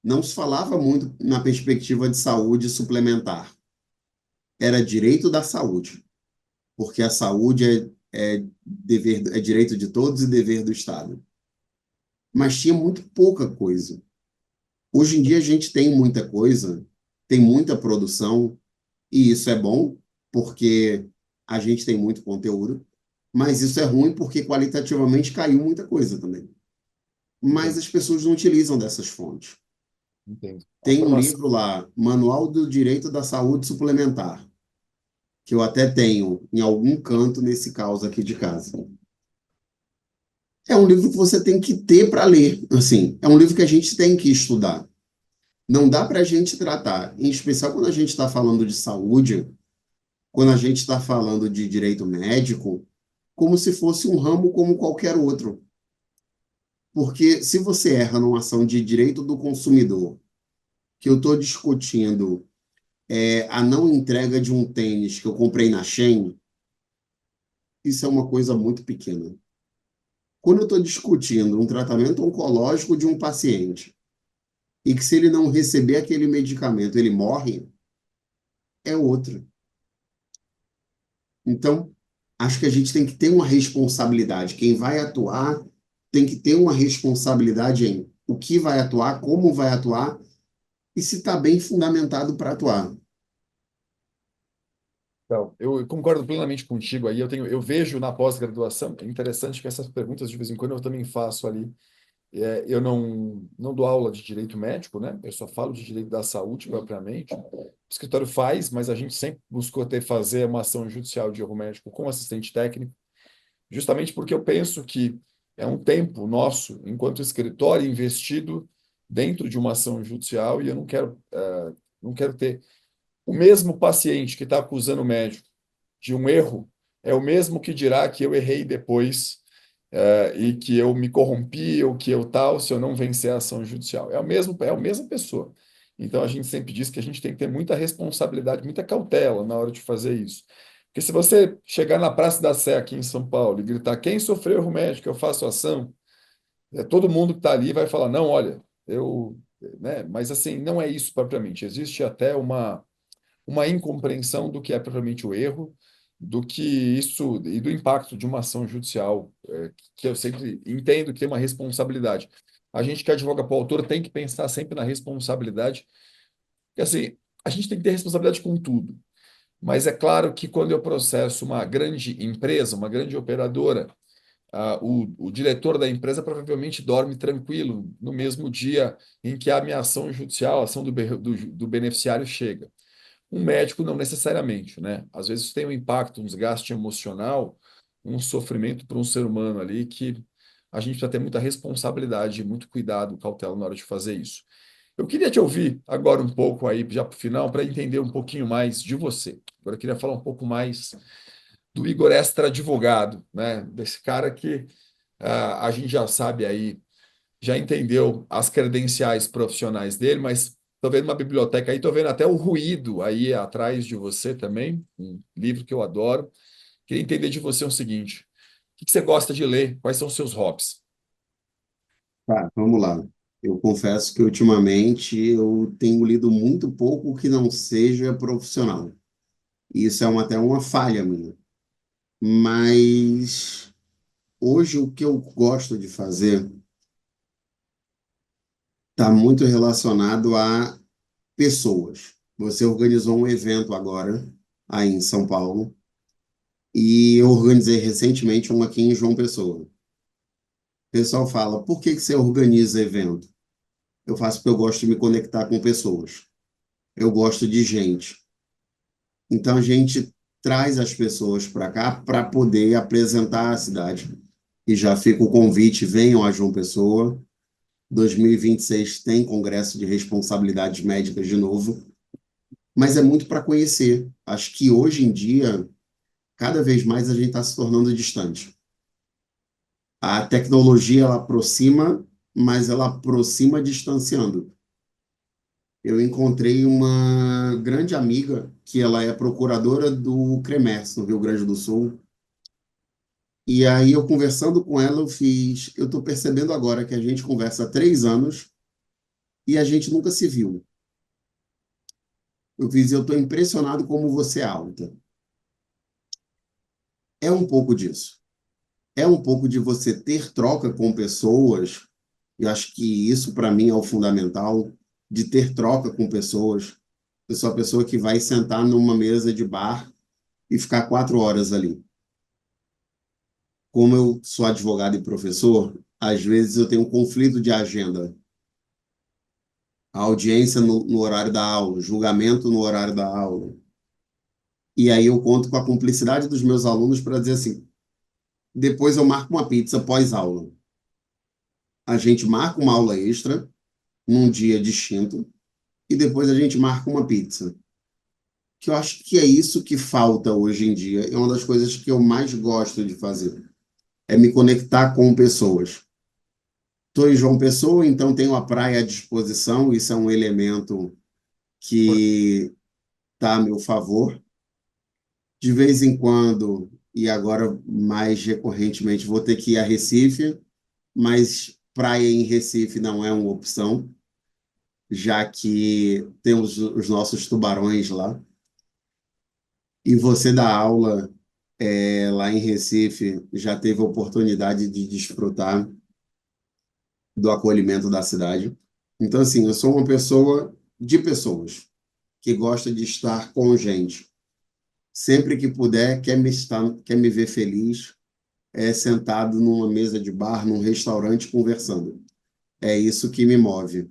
não se falava muito na perspectiva de saúde suplementar. Era direito da saúde, porque a saúde é direito de todos e dever do Estado. Mas tinha muito pouca coisa. Hoje em dia a gente tem muita coisa, tem muita produção, e isso é bom, porque a gente tem muito conteúdo, mas isso é ruim porque qualitativamente caiu muita coisa também. Mas Entendo, as pessoas não utilizam dessas fontes. entendo. A Tem um formação. livro lá, Manual do Direito da Saúde Suplementar, que eu até tenho em algum canto nesse caos aqui de casa. É um livro que você tem que ter para ler. Assim, é um livro que a gente tem que estudar. Não dá para a gente tratar, em especial quando a gente está falando de saúde, quando a gente está falando de direito médico, como se fosse um ramo como qualquer outro. Porque se você erra numa ação de direito do consumidor, que eu estou discutindo a não entrega de um tênis que eu comprei na Shein, isso é uma coisa muito pequena. Quando eu estou discutindo um tratamento oncológico de um paciente e que se ele não receber aquele medicamento ele morre, é outro. Então, acho que a gente tem que ter uma responsabilidade. Quem vai atuar tem que ter uma responsabilidade em o que vai atuar, como vai atuar e se está bem fundamentado para atuar. Então, eu concordo plenamente contigo aí. Eu vejo na pós-graduação, é interessante que essas perguntas de vez em quando eu também faço ali. Eu não dou aula de direito médico, né? Eu só falo de direito da saúde propriamente. O escritório faz, mas a gente sempre buscou fazer uma ação judicial de erro médico com assistente técnico, justamente porque eu penso que é um tempo nosso, enquanto escritório, investido dentro de uma ação judicial e eu não quero ter o mesmo paciente que está acusando o médico de um erro, é o mesmo que dirá que eu errei depois, e que eu me corrompi ou que eu tal, se eu não vencer a ação judicial. É a mesma pessoa. Então a gente sempre diz que a gente tem que ter muita responsabilidade, muita cautela na hora de fazer isso. Porque se você chegar na Praça da Sé aqui em São Paulo e gritar quem sofreu erro médico, eu faço ação, todo mundo que está ali vai falar, não, olha, eu, né? Mas assim, não é isso propriamente. Existe até uma incompreensão do que é propriamente o erro, do que isso e do impacto de uma ação judicial, que eu sempre entendo que tem uma responsabilidade. A gente que advoga para o autor tem que pensar sempre na responsabilidade, porque assim, a gente tem que ter responsabilidade com tudo. Mas é claro que quando eu processo uma grande empresa, uma grande operadora, o diretor da empresa provavelmente dorme tranquilo no mesmo dia em que a minha ação judicial, a ação do beneficiário chega. Um médico não necessariamente, né? Às vezes isso tem um impacto, um desgaste emocional, um sofrimento para um ser humano ali que a gente precisa ter muita responsabilidade, muito cuidado, cautela na hora de fazer isso. Eu queria te ouvir agora um pouco aí, já para o final, para entender um pouquinho mais de você. Agora eu queria falar um pouco mais do Igor Extra advogado, né? Desse cara que a gente já sabe aí, já entendeu as credenciais profissionais dele, mas estou vendo uma biblioteca aí, estou vendo até o Ruído aí atrás de você também, um livro que eu adoro. Queria entender de você o seguinte: o que você gosta de ler? Quais são os seus hobbies? Tá, vamos lá. Eu confesso que ultimamente eu tenho lido muito pouco que não seja profissional. Isso é até uma falha minha. Mas hoje o que eu gosto de fazer está muito relacionado a pessoas. Você organizou um evento agora, aí em São Paulo, e eu organizei recentemente um aqui em João Pessoa. O pessoal fala, por que que você organiza evento? Eu faço porque eu gosto de me conectar com pessoas. Eu gosto de gente. Então a gente traz as pessoas para cá para poder apresentar a cidade. E já fica o convite, venham a João Pessoa. 2026 tem Congresso de Responsabilidades Médicas de novo, mas é muito para conhecer. Acho que hoje em dia, cada vez mais a gente está se tornando distante. A tecnologia ela aproxima, mas ela aproxima distanciando. Eu encontrei uma grande amiga que ela é procuradora do CREMERS, no Rio Grande do Sul. E aí eu conversando com ela, eu estou percebendo agora que a gente conversa há 3 anos e a gente nunca se viu. Eu estou impressionado como você é alta. É um pouco disso. É um pouco de você ter troca com pessoas. Eu acho que isso, para mim, é o fundamental, de ter troca com pessoas. Eu sou a pessoa que vai sentar numa mesa de bar e ficar 4 horas ali. Como eu sou advogado e professor, às vezes eu tenho um conflito de agenda. A audiência no horário da aula, julgamento no horário da aula. E aí eu conto com a cumplicidade dos meus alunos para dizer assim, depois eu marco uma pizza pós-aula. A gente marca uma aula extra num dia distinto e depois a gente marca uma pizza. Que eu acho que é isso que falta hoje em dia. É uma das coisas que eu mais gosto de fazer. É me conectar com pessoas. Estou em João Pessoa, então tenho a praia à disposição. Isso é um elemento que está a meu favor. De vez em quando, e agora mais recorrentemente, vou ter que ir a Recife, mas praia em Recife não é uma opção, já que temos os nossos tubarões lá. E você dá aula lá em Recife, já teve a oportunidade de desfrutar do acolhimento da cidade. Então, assim, eu sou uma pessoa de pessoas, que gosta de estar com gente. Sempre que puder, quer me ver feliz, sentado numa mesa de bar, num restaurante, conversando. É isso que me move.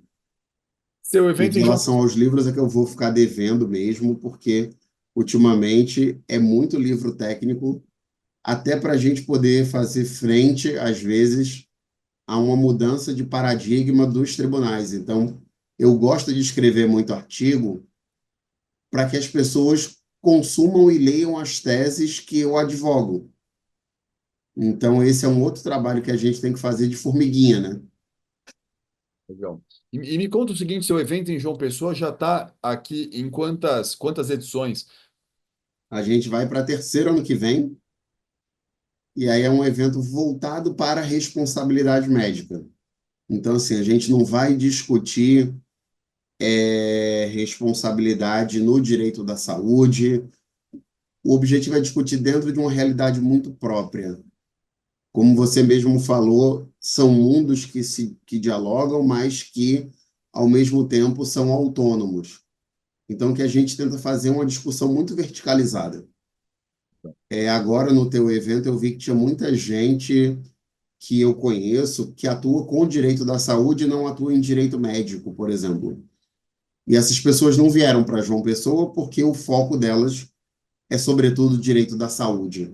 Seu Em evento em João relação aos livros, é que eu vou ficar devendo mesmo, porque ultimamente é muito livro técnico, até para a gente poder fazer frente, às vezes, a uma mudança de paradigma dos tribunais. Então, eu gosto de escrever muito artigo para que as pessoas consumam e leiam as teses que eu advogo. Então, esse é um outro trabalho que a gente tem que fazer de formiguinha, né? Legal. E me conta o seguinte, seu evento em João Pessoa já está aqui em quantas edições? A gente vai para a terceira ano que vem, e aí é um evento voltado para a responsabilidade médica. Então, assim, a gente não vai discutir responsabilidade no direito da saúde. O objetivo é discutir dentro de uma realidade muito própria. Como você mesmo falou, são mundos que dialogam, mas que, ao mesmo tempo, são autônomos. Então, o que a gente tenta fazer é uma discussão muito verticalizada. Agora, no teu evento, eu vi que tinha muita gente que eu conheço que atua com o direito da saúde e não atua em direito médico, por exemplo. E essas pessoas não vieram para João Pessoa porque o foco delas é, sobretudo, o direito da saúde.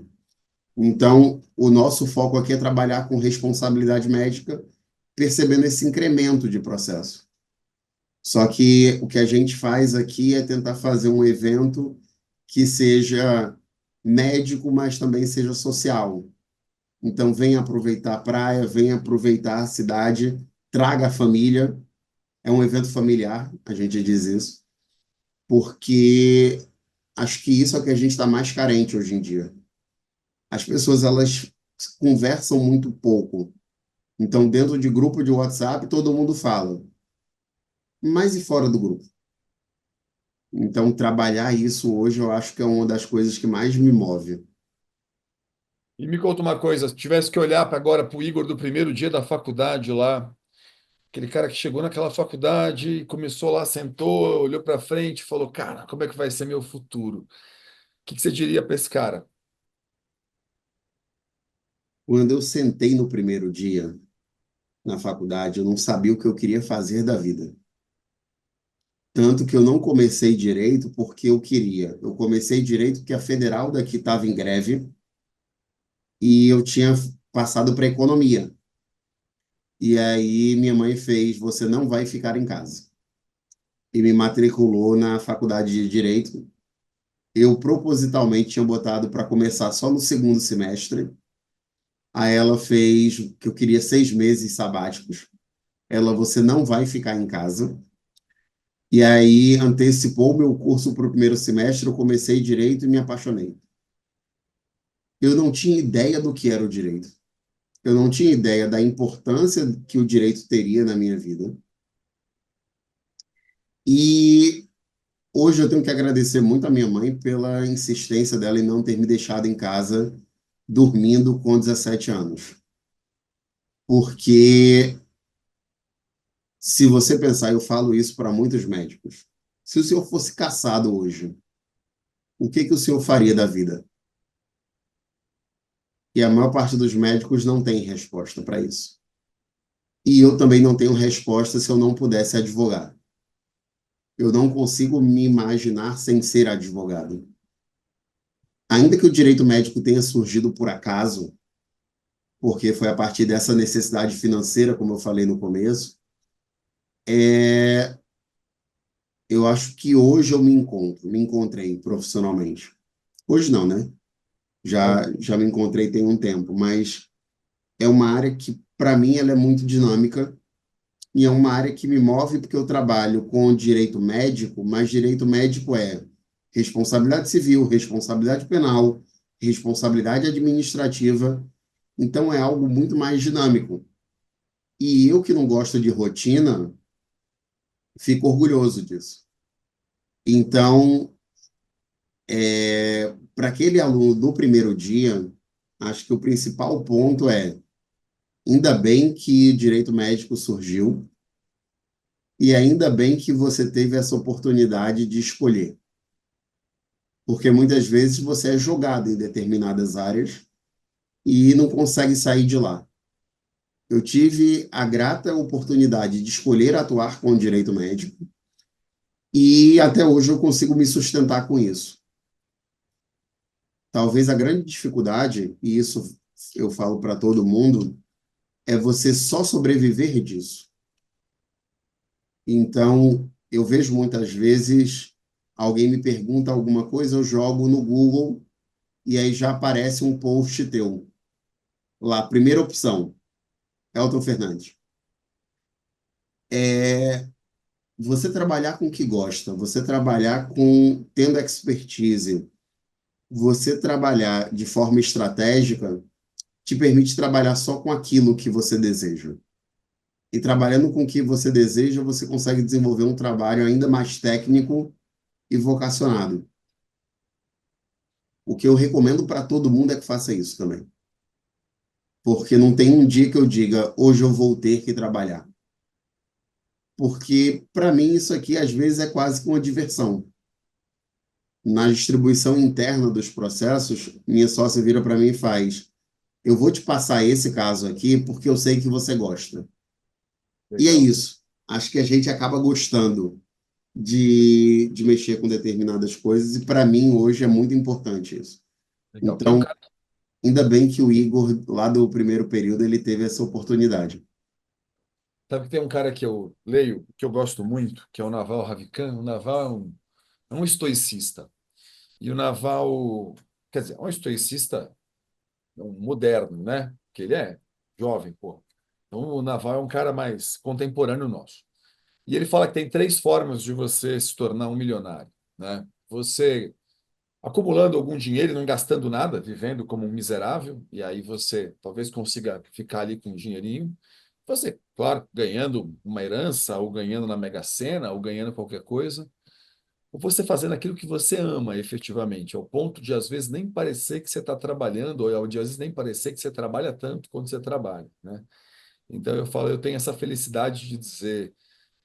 Então, o nosso foco aqui é trabalhar com responsabilidade médica, percebendo esse incremento de processo. Só que o que a gente faz aqui é tentar fazer um evento que seja médico, mas também seja social. Então, venha aproveitar a praia, venha aproveitar a cidade, traga a família. É um evento familiar, a gente diz isso, porque acho que isso é o que a gente está mais carente hoje em dia. As pessoas, elas conversam muito pouco. Então, dentro de grupo de WhatsApp, todo mundo fala, mas e fora do grupo? Então, trabalhar isso hoje, eu acho que é uma das coisas que mais me move. E me conta uma coisa, se tivesse que olhar agora para o Igor do primeiro dia da faculdade lá, aquele cara que chegou naquela faculdade e começou lá, sentou, olhou para frente e falou, cara, como é que vai ser meu futuro? O que que você diria para esse cara? Quando eu sentei no primeiro dia na faculdade, eu não sabia o que eu queria fazer da vida. Tanto que eu não comecei direito porque eu queria. Eu comecei direito porque a federal daqui estava em greve e eu tinha passado para economia. E aí minha mãe fez, você não vai ficar em casa. E me matriculou na faculdade de Direito. Eu propositalmente tinha botado para começar só no segundo semestre. Aí ela fez que eu queria 6 meses sabáticos. Ela, você não vai ficar em casa. E aí antecipou o meu curso para o primeiro semestre. Eu comecei direito e me apaixonei. Eu não tinha ideia do que era o direito. Eu não tinha ideia da importância que o direito teria na minha vida. E hoje eu tenho que agradecer muito a minha mãe pela insistência dela em não ter me deixado em casa dormindo com 17 anos. Porque se você pensar, eu falo isso para muitos médicos. Se o senhor fosse caçado hoje, o que que o senhor faria da vida? E a maior parte dos médicos não tem resposta para isso. E eu também não tenho resposta se eu não pudesse advogar. Eu não consigo me imaginar sem ser advogado. Ainda que o direito médico tenha surgido por acaso, porque foi a partir dessa necessidade financeira, como eu falei no começo, é... eu acho que hoje eu me encontrei profissionalmente. Hoje não, né? Já me encontrei tem um tempo, mas é uma área que, para mim, ela é muito dinâmica e é uma área que me move porque eu trabalho com direito médico, mas direito médico é responsabilidade civil, responsabilidade penal, responsabilidade administrativa, então é algo muito mais dinâmico. E eu que não gosto de rotina, fico orgulhoso disso. Então, para aquele aluno do primeiro dia, acho que o principal ponto é, ainda bem que direito médico surgiu e ainda bem que você teve essa oportunidade de escolher. Porque muitas vezes você é jogado em determinadas áreas e não consegue sair de lá. Eu tive a grata oportunidade de escolher atuar com o direito médico e até hoje eu consigo me sustentar com isso. Talvez a grande dificuldade, e isso eu falo para todo mundo, é você só sobreviver disso. Então, eu vejo muitas vezes alguém me pergunta alguma coisa, eu jogo no Google e aí já aparece um post teu. Lá, primeira opção, Elton Fernandes. É você trabalhar com o que gosta, você trabalhar com tendo expertise, você trabalhar de forma estratégica, te permite trabalhar só com aquilo que você deseja. E trabalhando com o que você deseja, você consegue desenvolver um trabalho ainda mais técnico e vocacionado. O que eu recomendo para todo mundo é que faça isso também. Porque não tem um dia que eu diga, hoje eu vou ter que trabalhar. porque para mim isso aqui às vezes é quase que uma diversão. Na distribuição interna dos processos, minha sócia vira para mim e faz: eu vou te passar esse caso aqui porque eu sei que você gosta. E é Legal. isso. Acho que a gente acaba gostando de mexer com determinadas coisas, e para mim hoje é muito importante isso. Legal. Tem um Então, cara, ainda bem que o Igor, lá do primeiro período, ele teve essa oportunidade. sabe que tem um cara que eu leio, que eu gosto muito, que é o Naval Ravikant. O Naval é um estoicista. E o Naval, quer dizer, é um estoicista moderno, né? Que ele é jovem, pô. Então, o Naval é um cara mais contemporâneo nosso. E ele fala que tem três formas de você se tornar um milionário, né? Você acumulando algum dinheiro e não gastando nada, vivendo como um miserável, e aí você talvez consiga ficar ali com um dinheirinho. Você, claro, ganhando uma herança, ou ganhando na Mega Sena, ou ganhando qualquer coisa, ou você fazendo aquilo que você ama efetivamente, ao ponto de às vezes nem parecer que você está trabalhando, ou de às vezes nem parecer que você trabalha tanto quanto você trabalha, né? Então eu falo, eu tenho essa felicidade de dizer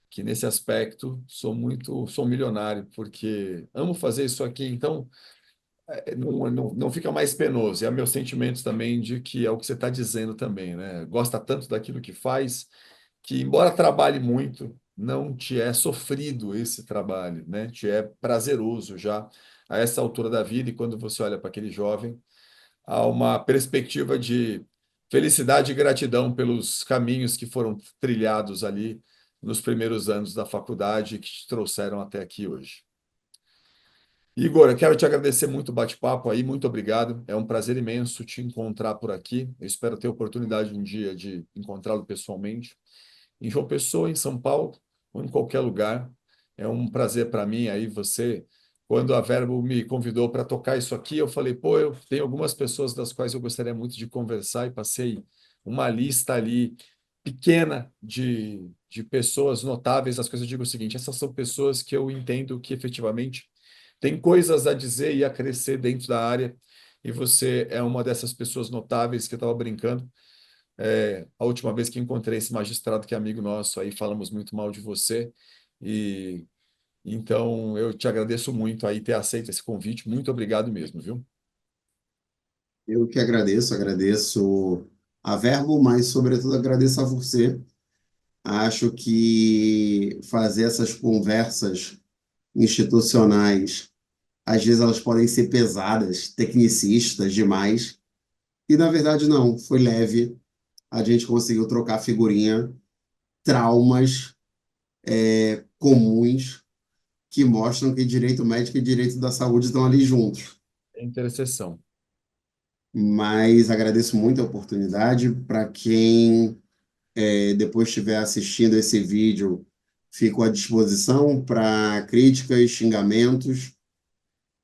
que nesse aspecto sou milionário, porque amo fazer isso aqui, então não fica mais penoso. E é meus sentimentos também de que é o que você está dizendo também, né? Gosta tanto daquilo que faz, que embora trabalhe muito, não te é sofrido esse trabalho, né? Te é prazeroso já a essa altura da vida, e quando você olha para aquele jovem, há uma perspectiva de felicidade e gratidão pelos caminhos que foram trilhados ali nos primeiros anos da faculdade que te trouxeram até aqui hoje. Igor, eu quero te agradecer muito o bate-papo aí, muito obrigado. É um prazer imenso te encontrar por aqui. Eu espero ter a oportunidade um dia de encontrá-lo pessoalmente em João Pessoa, em São Paulo, ou em qualquer lugar. É um prazer para mim. Aí você, quando a Verbo me convidou para tocar isso aqui, eu falei, pô, eu tenho algumas pessoas das quais eu gostaria muito de conversar, e passei uma lista ali pequena de pessoas notáveis, as coisas. Eu digo o seguinte: essas são pessoas que eu entendo que efetivamente têm coisas a dizer e a crescer dentro da área, e você é uma dessas pessoas notáveis que eu estava brincando. A última vez que encontrei esse magistrado que é amigo nosso, aí falamos muito mal de você. E então eu te agradeço muito aí ter aceito esse convite. Muito obrigado mesmo, viu? Eu que agradeço, agradeço a Verbo, mas sobretudo agradeço a você. Acho que fazer essas conversas institucionais, às vezes elas podem ser pesadas, tecnicistas demais, e na verdade não, foi leve. A gente conseguiu trocar figurinha, traumas comuns que mostram que direito médico e direito da saúde estão ali juntos. É interseção. Mas agradeço muito a oportunidade. Para quem depois estiver assistindo esse vídeo, fico à disposição para críticas, xingamentos.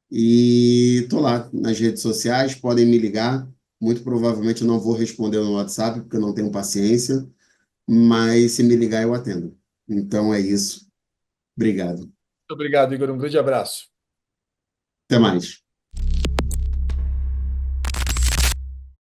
E estou lá nas redes sociais, podem me ligar. Muito provavelmente eu não vou responder no WhatsApp, porque eu não tenho paciência, mas se me ligar, eu atendo. Então é isso. Obrigado. Muito obrigado, Igor. Um grande abraço. Até mais.